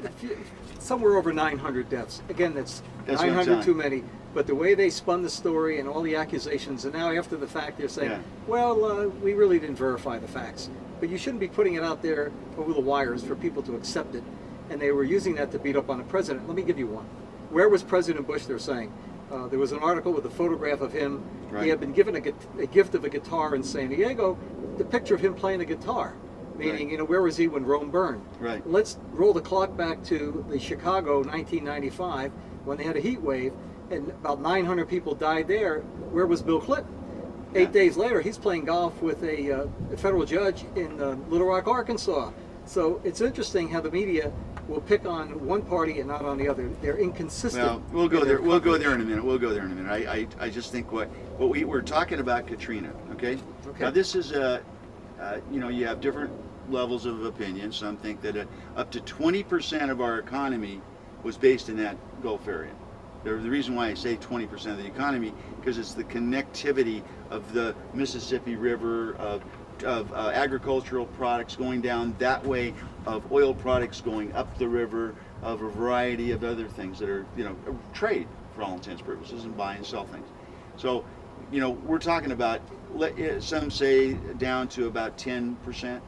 Somewhere over 900 deaths. Again, that's what I'm 900 telling too you. many. But the way they spun the story and all the accusations, and now after the fact they're saying, Yeah. well, we really didn't verify the facts. But you shouldn't be putting it out there over the wires for people to accept it. And they were using that to beat up on the president. Let me give you one. Where was President Bush, they're saying? There was an article with a photograph of him. Right. He had been given a gift of a guitar in San Diego, the picture of him playing the guitar. Meaning, Right. where was he when Rome burned? Right. Let's roll the clock back to the Chicago 1995 when they had a heat wave and about 900 people died there. Where was Bill Clinton? Yeah. 8 days later, he's playing golf with a federal judge in Little Rock, Arkansas. So it's interesting how the media will pick on one party and not on the other. They're inconsistent. Well, we'll go in there. their We'll go coverage. there in a minute. We'll go there in a minute. I just think what we're talking about Katrina. Okay. Okay. Now this is you have different levels of opinion. Some think that up to 20% of our economy was based in that Gulf area. The reason why I say 20% of the economy because it's the connectivity of the Mississippi River, of agricultural products going down that way, of oil products going up the river, of a variety of other things that are, trade for all intents and purposes and buy and sell things. So, we're talking about, some say down to about 10%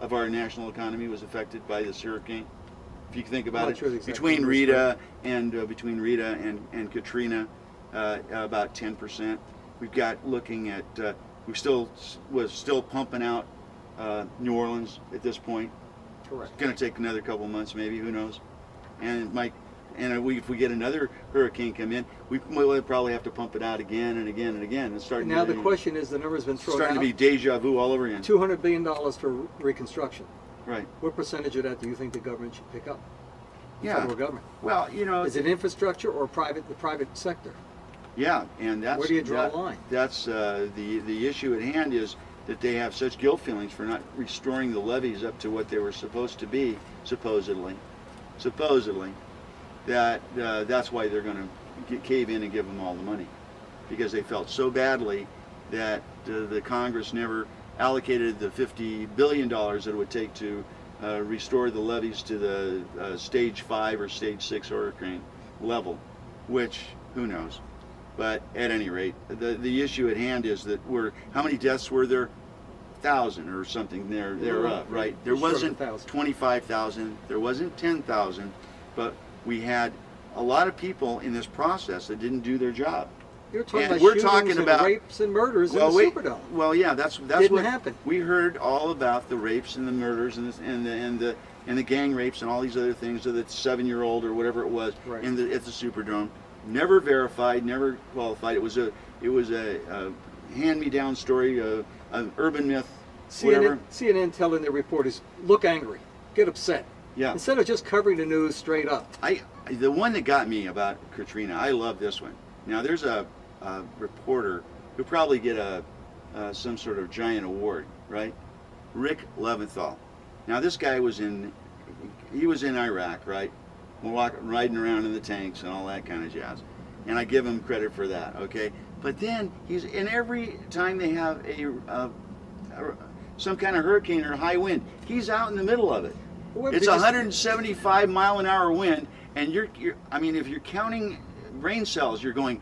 of our national economy was affected by this hurricane. If you think about I'm it, not sure the exact between numbers, Rita and Katrina, about 10%. We've got looking at was still pumping out New Orleans at this point. Correct. It's going to take another couple months, maybe. Who knows? And if we get another hurricane come in, we'll probably have to pump it out again and again and again. It's starting. And now to, the question is, the number's been thrown starting out. to be deja vu all over again. $200 billion for reconstruction. Right. What percentage of that do you think the government should pick up? The Yeah. federal government. Well, Is it infrastructure or the private sector? yeah, and that's Where do you draw the line? That's the issue at hand is that they have such guilt feelings for not restoring the levees up to what they were supposed to be, supposedly, that that's why they're going to cave in and give them all the money, because they felt so badly that the Congress never allocated the $50 billion that it would take to restore the levees to the stage 5 or stage 6 hurricane level, which who knows. But at any rate, the issue at hand is that how many deaths were there? 1,000 or something thereof, right? There Short of wasn't 1,000. 25,000, there wasn't 10,000, but we had a lot of people in this process that didn't do their job. You're talking And about we're shootings talking and about- rapes and murders in the Superdome. Well, yeah, that's Didn't what happen. we heard all about, the rapes and the murders and the gang rapes and all these other things of the 7-year-old or whatever it was Right. at the Superdome. Never verified, never qualified. It was a hand-me-down story, an urban myth, whatever. CNN telling their reporters, look angry, get upset. Yeah. Instead of just covering the news straight up. The one that got me about Katrina, I love this one. Now there's a reporter who probably get some sort of giant award, right? Rick Leventhal. Now this guy was in Iraq, right? Riding around in the tanks and all that kind of jazz. And I give him credit for that, okay? But then every time they have some kind of hurricane or high wind, he's out in the middle of it. Well, It's because- 175 mile an hour wind, and if you're counting brain cells, you're going,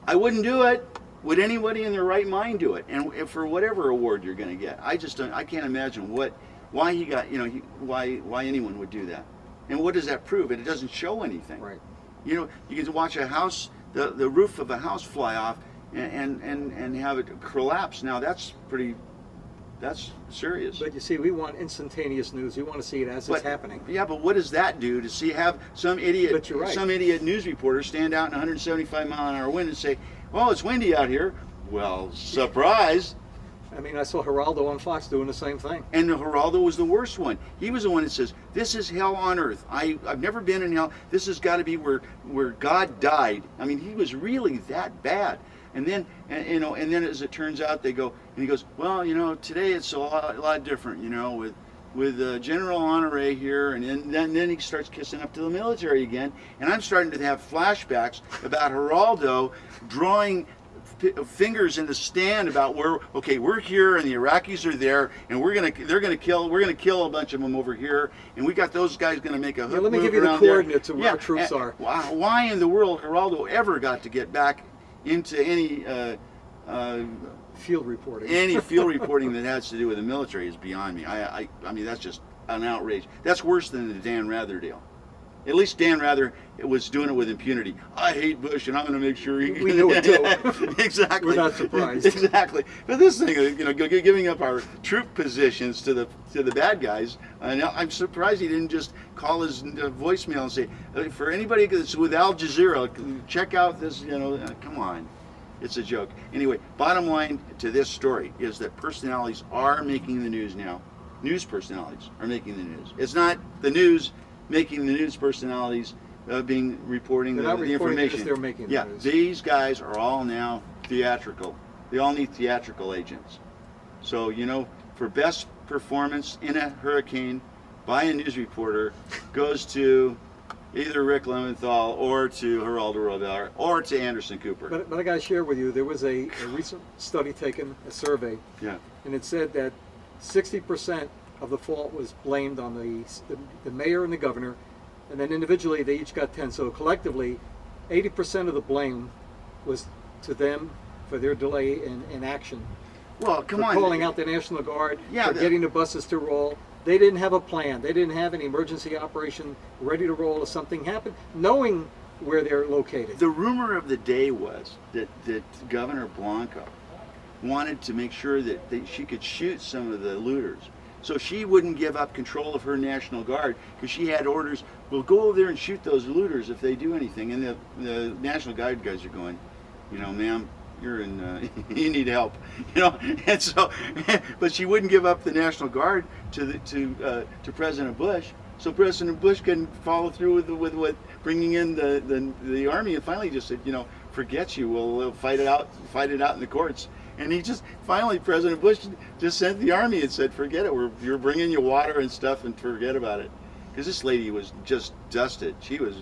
I wouldn't do it. Would anybody in their right mind do it? And for whatever award you're going to get, I can't imagine why he got, why anyone would do that. And what does that prove? It doesn't show anything. Right. You can watch a house, the roof of a house fly off and have it collapse. Now that's pretty That's serious. But you see, we want instantaneous news. We want to see it as it's happening. Yeah, but what does that do to have some idiot, But you're right. some idiot news reporter stand out in 175-mile-an-hour wind and say, "Oh, it's windy out here." Well, surprise! I mean, I saw Geraldo on Fox doing the same thing. And Geraldo was the worst one. He was the one that says, "This is hell on earth. I've never been in hell. This has got to be where God died." I mean, he was really that bad. And then, and then as it turns out, they go, and he goes, "Well, today it's a lot different, with General Honore here," and then he starts kissing up to the military again. And I'm starting to have flashbacks about Geraldo drawing fingers in the stand about we're here and the Iraqis are there, and we're gonna kill a bunch of them over here, and we got those guys gonna make a hook let me move give you the around there. coordinates of where our troops are. Why in the world Geraldo ever got to get back into any Field reporting. any field reporting that has to do with the military is beyond me. I mean, that's just an outrage. That's worse than the Dan Rather deal. At least Dan Rather was doing it with impunity. I hate Bush, and I'm going to make sure he. We knew it too. Exactly. We're not surprised. Exactly. But this thing, giving up our troop positions to the bad guys. I'm surprised he didn't just call his voicemail and say, for anybody that's with Al Jazeera, check out this. Come on. It's a joke. Anyway, bottom line to this story is that personalities are making the news now. News personalities are making the news. It's not the news making the news personalities reporting They're the not reporting information. because they're making the news. These guys are all now theatrical. They all need theatrical agents. So, for best performance in a hurricane by a news reporter goes to either Rick Leventhal or to Geraldo Rivera or to Anderson Cooper. But I got to share with you, there was a recent study taken, a survey, Yeah. and it said that 60% of the fault was blamed on the mayor and the governor, and then individually they each got 10. So collectively, 80% of the blame was to them for their delay in action. Well, come for on. calling out the National Guard, Yeah, for getting the buses to roll. They didn't have a plan. They didn't have an emergency operation ready to roll if something happened, knowing where they're located. The rumor of the day was that Governor Blanco wanted to make sure that she could shoot some of the looters, so she wouldn't give up control of her National Guard, because she had orders, "Well, go over there and shoot those looters if they do anything." And the National Guard guys are going, "Ma'am, you're in, you need help," And so, but she wouldn't give up the National Guard to President Bush, so President Bush couldn't follow through with bringing in the army, and finally just said, "Forget you. We'll fight it out in the courts." And finally, President Bush just sent the army and said, "Forget it. You're bringing you water and stuff, and forget about it." Because this lady was just dusted.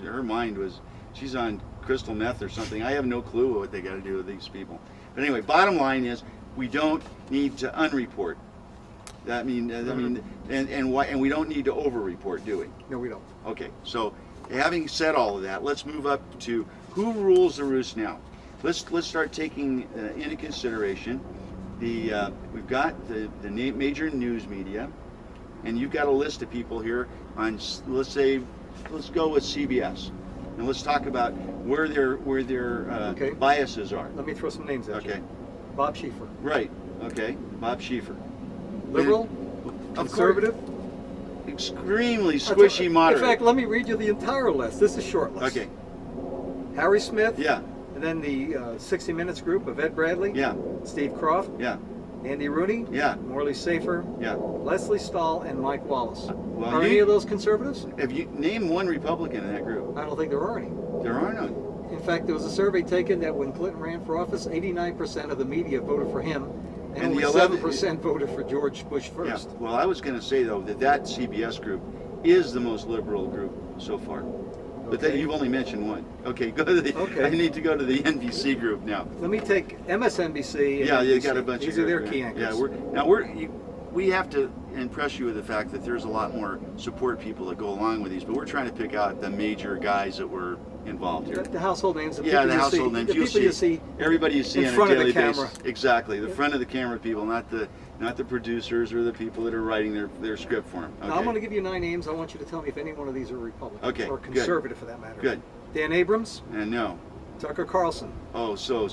Her mind was, she's on crystal meth or something. I have no clue what they got to do with these people. But anyway, bottom line is, we don't need to unreport. And we don't need to over-report, do we? No, we don't. Okay, so having said all of that, let's move up to who rules the roost now. Let's start taking into consideration we've got the major news media, and you've got a list of people here on, let's go with CBS, and let's talk about where their Okay. biases are. Let me throw some names at you. Okay. Bob Schieffer. Right. Okay. Bob Schieffer. Liberal, Of conservative. Extremely squishy moderate. In fact, let me read you the entire list. This is a short list. Okay. Harry Smith. Yeah. And then the 60 Minutes group of Ed Bradley. Yeah. Steve Croft. Yeah. Andy Rooney. Yeah. Morley Safer. Yeah. Leslie Stahl and Mike Wallace. Well, Are any of those conservatives? If you name one Republican in that group, I don't think there are any. there are none. In fact, there was a survey taken that when Clinton ran for office, 89% of the media voted for him, and And only the 11 7% voted for George Bush Yeah. first. Well, I was going to say though that CBS group is the most liberal group so far. But Okay. you've only mentioned one. Okay, go to the. Okay. I need to go to the NBC group now. Let me take MSNBC. And Yeah, you NBC. got a bunch These of are their groups, key yeah. anchors. Yeah, we have to impress you with the fact that there's a lot more support people that go along with these, but we're trying to pick out the major guys that were involved here. The household names. Yeah, the you household see, names. The You'll people you see. everybody you see in on front a of the daily camera. basis. Exactly, the front of the camera people, not the producers or the people that are writing their script for them. Okay. Now, I'm going to give you 9 names. I want you to tell me if any one of these are Republican Okay, or good. conservative for that matter. Good. Dan Abrams, And no. Tucker Carlson. Oh, so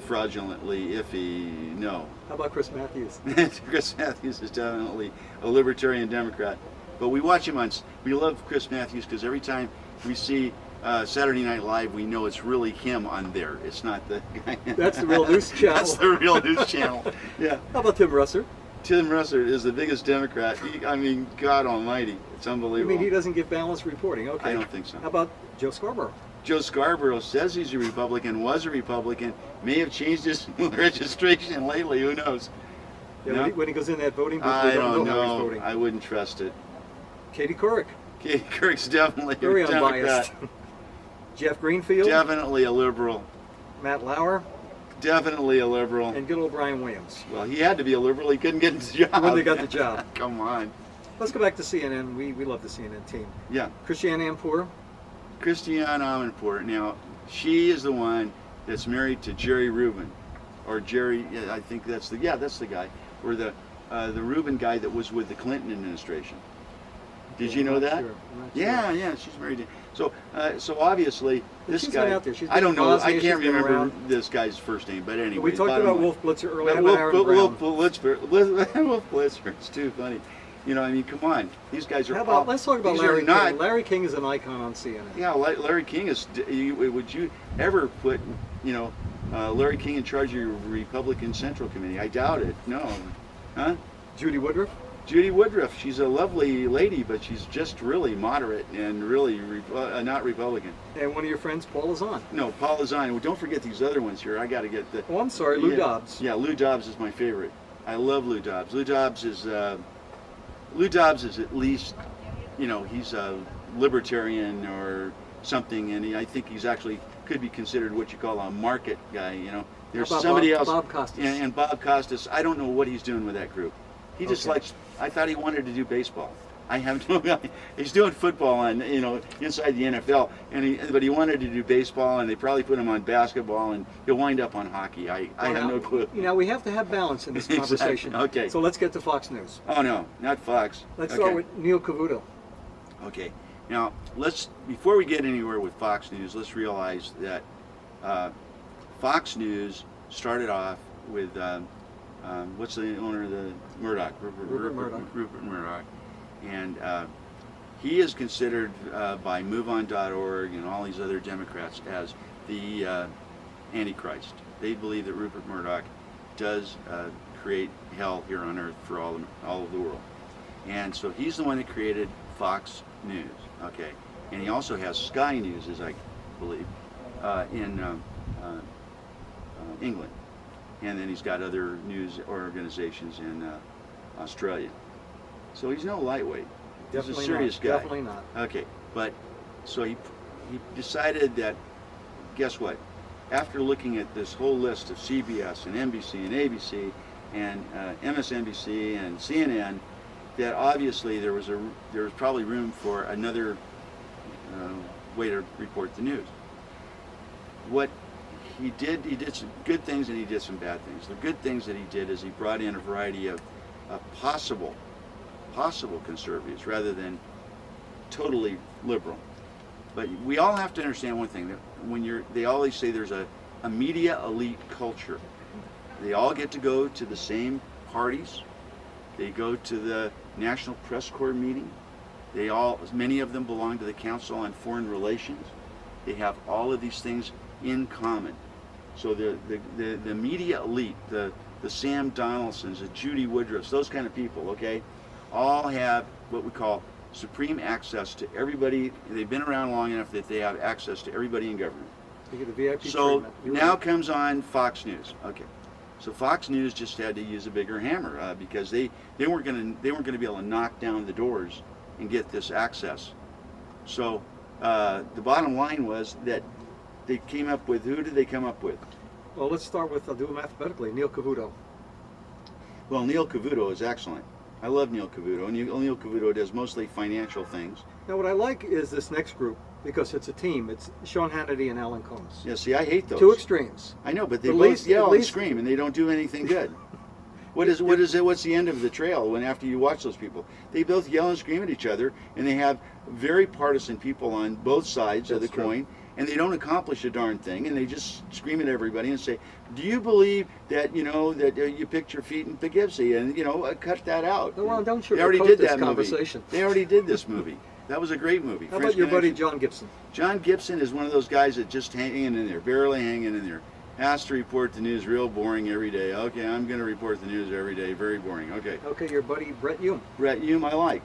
fraudulently iffy. No. How about Chris Matthews? Chris Matthews is definitely a libertarian Democrat. But we watch him we love Chris Matthews because every time we see Saturday Night Live, we know it's really him on there. It's not the guy. That's the real news channel. That's the real news channel. Yeah. How about Tim Russer? Tim Russer is the biggest Democrat. I mean, God Almighty, it's You unbelievable. mean he doesn't give balanced reporting? Okay. I don't think so. How about Joe Scarborough? Joe Scarborough says he's a Republican, was a Republican, may have changed his registration lately. Who knows? Yeah, No? when he goes in that voting booth, I we don't don't know how he's know. voting. I wouldn't trust it. Katie Couric, Katie Couric's definitely very a Democrat. unbiased. Jeff Greenfield, Definitely a liberal. Matt Lauer, Definitely a liberal. and good old Brian Williams. Well, he had to be a liberal. He couldn't get the job. When they got the job. Come on. Let's go back to CNN. We love the CNN team. Yeah. Christiane Amanpour, Christiane Amanpour. Now, she is the one that's married to Jerry Rubin, or Jerry. Yeah, I think that's the guy, or the Rubin guy that was with the Clinton administration. Did you know that? Sure. I'm not Yeah, sure. yeah, she's married to. So obviously this She's guy. been out there. She's I don't been know. in Bosnia, I she's can't been remember around. this guy's first name, but anyway. We talked bottom about line. Wolf Blitzer earlier. Wolf Aaron Brown. Blitzer. It's too funny. You know, I mean, come on. These guys are. How about let's talk about these are Larry not- King. Larry King is an icon on CNN. Yeah, Larry King is. Would you ever put, Larry King in charge of your Republican Central Committee? I doubt it. No. Huh? Judy Woodruff. Judy Woodruff. She's a lovely lady, but she's just really moderate and really not Republican. And one of your friends, Paul Azan. No, Paul Azan. Well, don't forget these other ones here. I got to get the. Oh, I'm sorry, Lou Yeah. Dobbs. Yeah, Lou Dobbs is my favorite. I love Lou Dobbs. Lou Dobbs is at least, he's a libertarian or something, and I think he's actually could be considered what you call a market guy. There's How about somebody Bob- else. Bob Costas? And Bob Costas. I don't know what he's doing with that group. He just Okay. likes. I thought he wanted to do baseball. I have no. He's doing football on inside the NFL, but he wanted to do baseball, and they probably put him on basketball, and he'll wind up on hockey. I have no clue. We have to have balance in this Exactly. conversation. Okay. So let's get to Fox News. Oh no, not Fox. Let's Okay. start with Neil Cavuto. Okay. Now before we get anywhere with Fox News, let's realize that Fox News started off with what's the owner of the Murdoch? Rupert Murdoch. Rupert Murdoch, and he is considered by MoveOn.org and all these other Democrats as the Antichrist. They believe that Rupert Murdoch does create hell here on earth for all of the world, and so he's the one that created Fox News. Okay, and he also has Sky News, as I believe, in England. And then he's got other news organizations in Australia. So he's no lightweight. He's a serious guy. Definitely not. Okay, but so he decided that, guess what? After looking at this whole list of CBS and NBC and ABC and MSNBC and CNN, that obviously there was probably room for another way to report the news. What he did some good things and he did some bad things. The good things that he did is he brought in a variety of possible conservatives rather than totally liberal. But we all have to understand one thing, that they always say there's a media elite culture. They all get to go to the same parties. They go to the National Press Corps meeting. Many of them belong to the Council on Foreign Relations. They have all of these things in common. So the media elite, the Sam Donaldsons, the Judy Woodruffs, those kind of people, okay, all have what we call supreme access to everybody. They've been around long enough that they have access to everybody in government. You get the VIP So treatment. You're now right. comes on Fox News. Okay, so Fox News just had to use a bigger hammer because they weren't going to be able to knock down the doors and get this access. So the bottom line was that they came up with, who did they come up with? Well, let's start with, I'll do it mathematically, Neil Cavuto. Well, Neil Cavuto is excellent. I love Neil Cavuto. Neil Cavuto does mostly financial things. Now, what I like is this next group because it's a team. It's Sean Hannity and Alan Combs. Yeah, see, I hate those. Two extremes. I know, but they At both least- yell at and least- scream, and they don't do anything good. What's the end of the trail when after you watch those people? They both yell and scream at each other, and they have very partisan people on both sides of the That's true. coin, and they don't accomplish a darn thing, and they just scream at everybody and say, "Do you believe that that you picked your feet in Poughkeepsie?" And cut that out. No, Ron, don't They already sugarcoat did this that movie. conversation. They already did this movie. That was a great movie. How French about your buddy Connection. John Gibson? John Gibson is one of those guys that just hanging in there, barely hanging in there. Has to report the news, real boring every day. Okay, I'm going to report the news every day, very boring. Okay. Okay, your buddy Brett Hume. Brett Hume, I like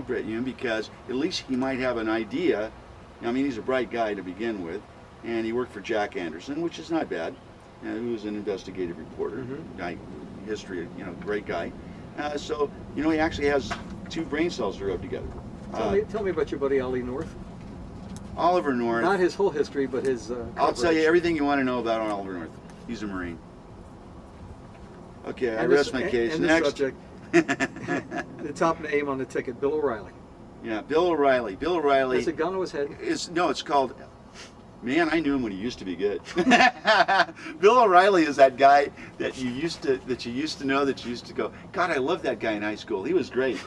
Brett Hume because at least he might have an idea. I mean, he's a bright guy to begin with, and he worked for Jack Anderson, which is not bad. He was an investigative reporter, guy, history, great guy. So he actually has two brain cells to rub together. Tell me about your buddy Ollie North. Oliver North. Not his whole history, but his. I'll tell you everything you want to know about Oliver North. He's a Marine. Okay, I And rest this- my case. and the Next. subject, the top name on the ticket, Bill O'Reilly. Yeah, Bill O'Reilly. Bill O'Reilly. Has a gun to his head. It's called. Man, I knew him when he used to be good. Bill O'Reilly is that guy that you used to know, that you used to go, God, I loved that guy in high school. He was great.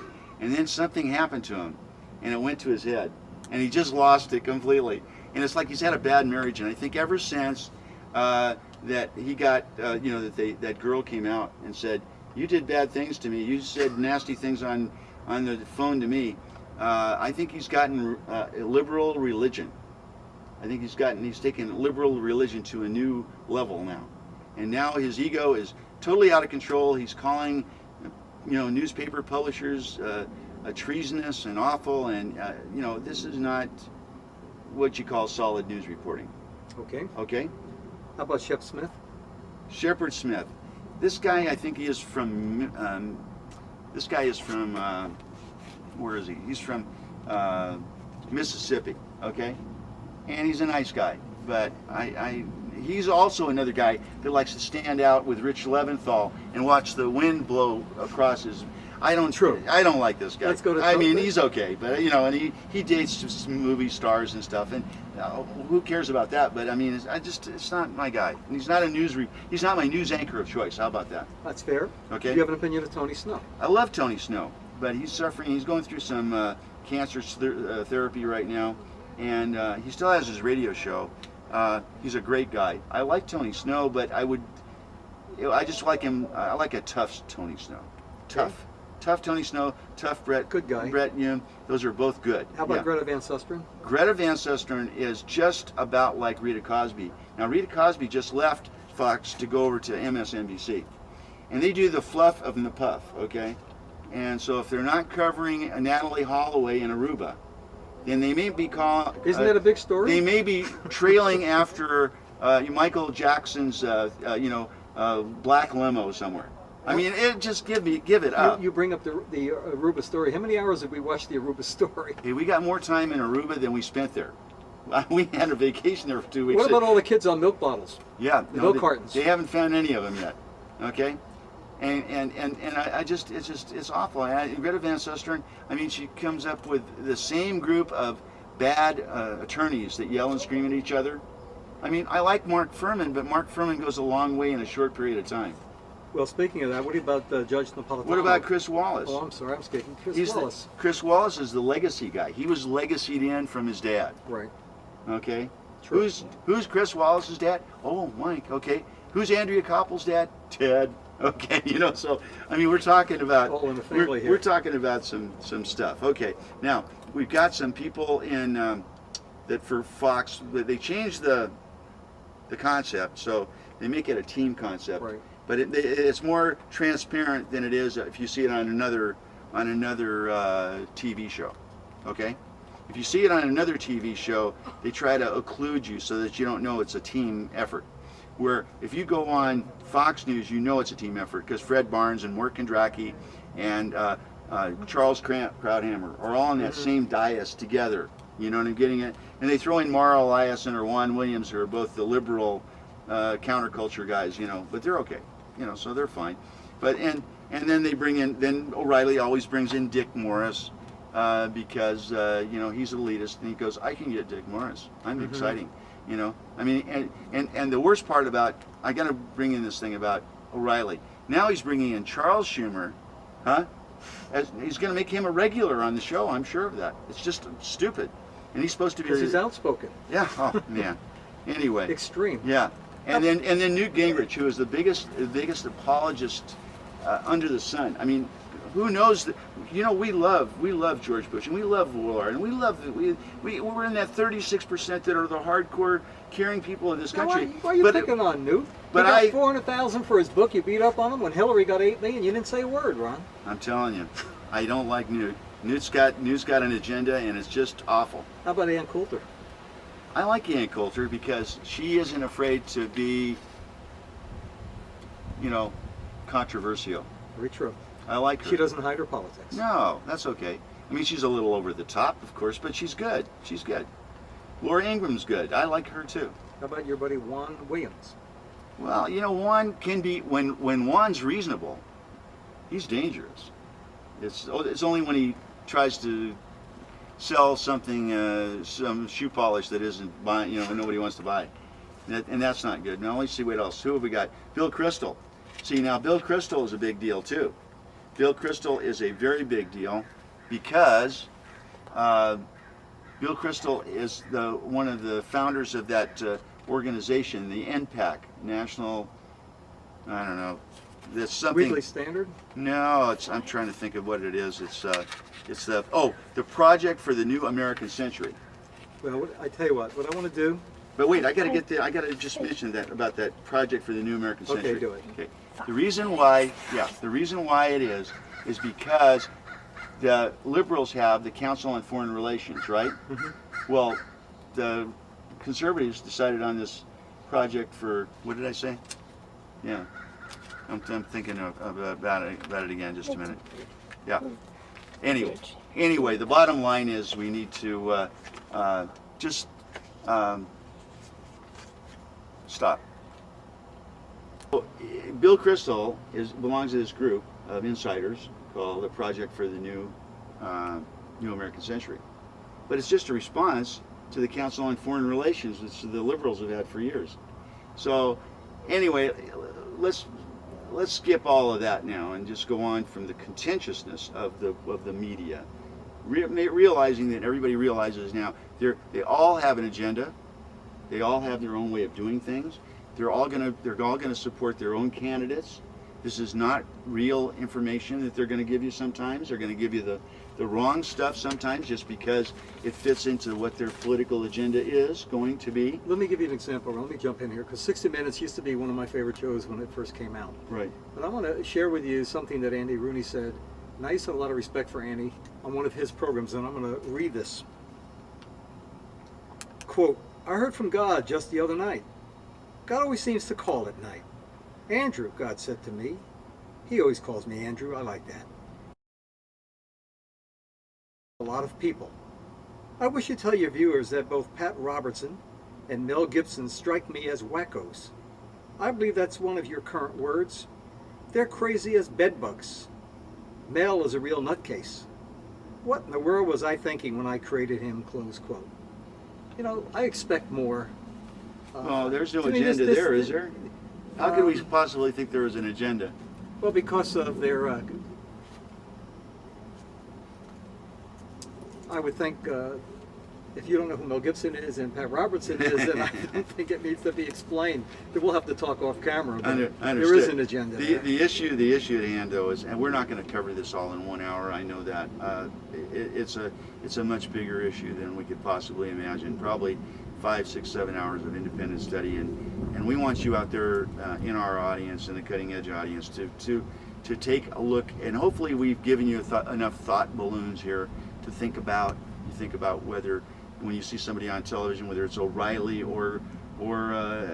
And then something happened to him, and it went to his head, and he just lost it completely. And it's like he's had a bad marriage, and I think ever since that he got, that girl came out and said, "You did bad things to me. You said nasty things on the phone to me." I think he's gotten a liberal religion. I think he's taken liberal religion to a new level now. And now his ego is totally out of control. He's calling, newspaper publishers treasonous and awful, and this is not what you call solid news reporting. Okay. Okay? How about Shep Smith? Shepard Smith. This guy, I think he is from, where is he? He's from Mississippi, okay? And he's a nice guy, but he's also another guy that likes to stand out with Rich Leventhal and watch the wind blow across his. I don't like this guy. Let's go to I mean, he's okay, but and he dates just movie stars and stuff, and who cares about that? But I mean, it's not my guy. And he's not he's not my news anchor of choice. How about that? That's fair. Okay. Do you have an opinion of Tony Snow? I love Tony Snow, but he's suffering. He's going through some cancer therapy right now, and he still has his radio show. He's a great guy. I like Tony Snow, but I just like him. I like a tough Tony Snow. Tough Tony Snow, tough Brett. Good guy. Brett Hume. Those are both good. How about Greta Van Susteren? Greta Van Susteren is just about like Rita Cosby. Now, Rita Cosby just left Fox to go over to MSNBC. And they do the fluff of the puff, okay? And so if they're not covering Natalie Holloway in Aruba, then they may be calling... Isn't that a big story? They may be trailing after Michael Jackson's, black limo somewhere. I mean, give it up. You bring up the Aruba story. How many hours did we watch the Aruba story? Hey, we got more time in Aruba than we spent there. We had a vacation there for 2 weeks. What about all the kids on milk bottles? Yeah, The milk cartons. They haven't found any of them yet. Okay, and it's awful. Greta Van Susteren. I mean, she comes up with the same group of bad attorneys that yell and scream at each other. I mean, I like Mark Furman, but Mark Furman goes a long way in a short period of time. Well, speaking of that, what about Judge Napolitano? What about Chris Wallace? Oh, I'm sorry, I'm skipping. Wallace. Chris Wallace is the legacy guy. He was legacied in from his dad. Right. Okay. True. Who's Chris Wallace's dad? Oh, Mike. Okay. Who's Andrea Koppel's dad? Ted. Okay. So I mean, we're talking about all in the family here. We're talking about some stuff. Okay. Now we've got some people in that for Fox. They changed the concept, so they make it a team concept. Right. But it's more transparent than it is if you see it on another TV show. Okay. If you see it on another TV show, they try to occlude you so that you don't know it's a team effort. Where if you go on Fox News, you know it's a team effort because Fred Barnes and Mort Kondracki and Charles Krauthammer are all on that same dais together. You know what I'm getting at? And they throw in Mara Eliason or Juan Williams, who are both the liberal counterculture guys, but they're okay. So they're fine. But and then they bring in, then O'Reilly always brings in Dick Morris. Because he's elitist, and he goes, I can get Dick Morris. I'm exciting, I mean, and the worst part about, I got to bring in this thing about O'Reilly. Now he's bringing in Charles Schumer, He's going to make him a regular on the show. I'm sure of that. It's just stupid. and he's supposed to be. Because he's outspoken. Yeah. Oh man. Anyway. Extreme. Yeah. And then Newt Gingrich, who is the biggest apologist under the sun. I mean, who knows that? You know, we love George Bush, and we love Willard, and we love we're in that 36% that are the hardcore caring people in this country. Why are you picking on Newt? But he got 400,000 for his book. You beat up on him when Hillary got 8 million. You didn't say a word, Ron. I'm telling you, I don't like Newt. Newt's got an agenda, and it's just awful. How about Ann Coulter? I like Ann Coulter because she isn't afraid to be, you know, controversial. Very true. I like her. She doesn't hide her politics. No, that's okay. I mean, she's a little over the top, of course, but she's good. She's good. Laura Ingram's good. I like her too. How about your buddy Juan Williams? Well, you know, Juan can be, when Juan's reasonable, he's dangerous. It's only when he tries to sell something, some shoe polish that isn't buying, you know, nobody wants to buy. And that's not good. Now let's see what else. Who have we got? Bill Kristol. See, now Bill Kristol is a big deal too. Bill Kristol is a very big deal because Bill Kristol is one of the founders of that organization, the NPAC, National, I don't know, there's something. Weekly Standard? No, I'm trying to think of what it is. It's the Project for the New American Century. Well, I tell you what I want to do. But wait, I gotta just mention that about that Project for the New American Century. Okay, do it. Okay. The reason why it is because the liberals have the Council on Foreign Relations, right? Mm-hmm. Well, the conservatives decided on this project for, what did I say? Yeah, I'm thinking about it again. Just a minute. Yeah. Anyway, the bottom line is we need to just stop. Bill Kristol belongs to this group of insiders called the Project for the New American Century. But it's just a response to the Council on Foreign Relations that the liberals have had for years. So anyway, let's skip all of that now and just go on from the contentiousness of the media, realizing that everybody realizes now they all have an agenda, they all have their own way of doing things. They're all gonna support their own candidates. This is not real information that they're going to give you sometimes. They're going to give you the wrong stuff sometimes just because it fits into what their political agenda is going to be. Let me give you an example. Let me jump in here because 60 Minutes used to be one of my favorite shows when it first came out. Right. But I want to share with you something that Andy Rooney said. And I used to have a lot of respect for Andy on one of his programs, and I'm going to read this. Quote, I heard from God just the other night. God always seems to call at night. Andrew, God said to me. He always calls me Andrew. I like that. A lot of people. I wish you'd tell your viewers that both Pat Robertson and Mel Gibson strike me as wackos. I believe that's one of your current words. They're crazy as bedbugs. Mel is a real nutcase. What in the world was I thinking when I created him, close quote. You know, I expect more. Oh, there's no agenda there, is there? How could we possibly think there was an agenda? Well, because of their, I would think, if you don't know who Mel Gibson is and Pat Robertson is, then I don't think it needs to be explained. We'll have to talk off camera, but there is an agenda there. The issue at hand, though, is, and we're not going to cover this all in 1 hour, I know that. It's a much bigger issue than we could possibly imagine. Probably 5, 6, 7 hours of independent study, and we want you out there in our audience, in the cutting edge audience, to take a look, and hopefully we've given you enough thought balloons here to think about. You think about whether, when you see somebody on television, whether it's O'Reilly or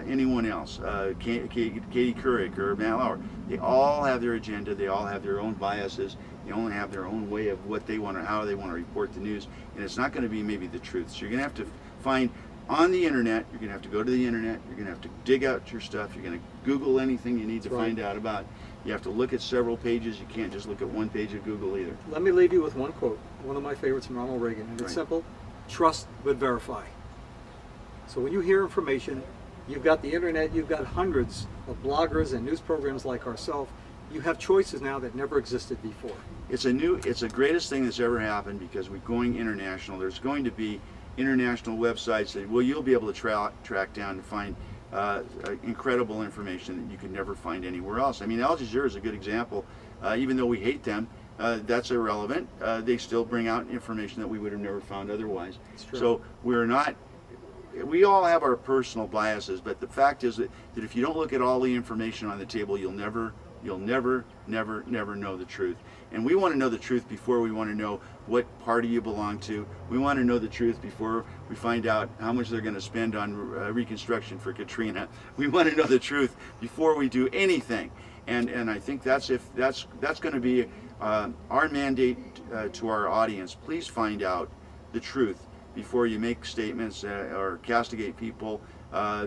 anyone else, Katie Couric or Matt Lauer, they all have their agenda, they all have their own biases, they only have their own way of what they want or how they want to report the news, and it's not going to be maybe the truth. So you're going to have to find on the internet, you're going to have to go to the internet, you're going to have to dig out your stuff, you're going to Google anything you need to find out about. You have to look at several pages, you can't just look at one page of Google either. Let me leave you with one quote, one of my favorites from Ronald Reagan, and it's simple: trust but verify. So when you hear information, you've got the internet, you've got hundreds of bloggers and news programs like ourselves. You have choices now that never existed before. It's the greatest thing that's ever happened because we're going international. There's going to be international websites that you'll be able to track down and find incredible information that you could never find anywhere else. I mean, Al Jazeera is a good example. Even though we hate them, that's irrelevant. They still bring out information that we would have never found otherwise. So we're not. We all have our personal biases, but the fact is that if you don't look at all the information on the table, you'll never know the truth. And we want to know the truth before we want to know what party you belong to. We want to know the truth before we find out how much they're going to spend on reconstruction for Katrina. We want to know the truth before we do anything. And I think that's going to be our mandate to our audience. Please find out the truth before you make statements or castigate people.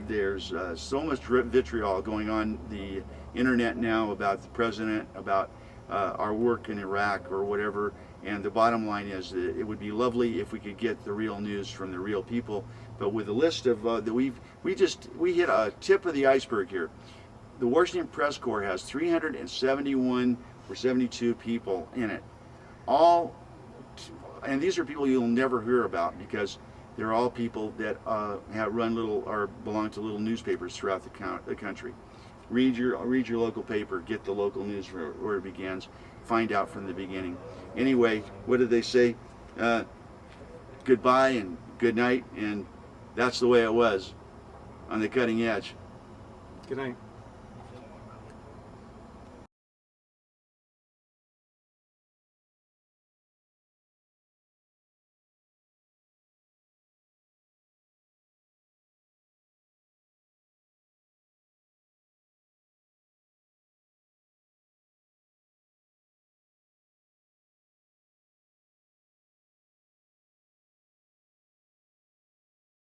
There's so much vitriol going on the internet now about the president, about our work in Iraq or whatever. And the bottom line is that it would be lovely if we could get the real news from the real people. But with a list of that we hit a tip of the iceberg here. The Washington Press Corps has 371 or 72 people in it, and these are people you'll never hear about because they're all people that run little or belong to little newspapers throughout the country. Read your local paper, get the local news where it begins, find out from the beginning. Anyway, what did they say? Goodbye and good night, and that's the way it was on the cutting edge. Good night.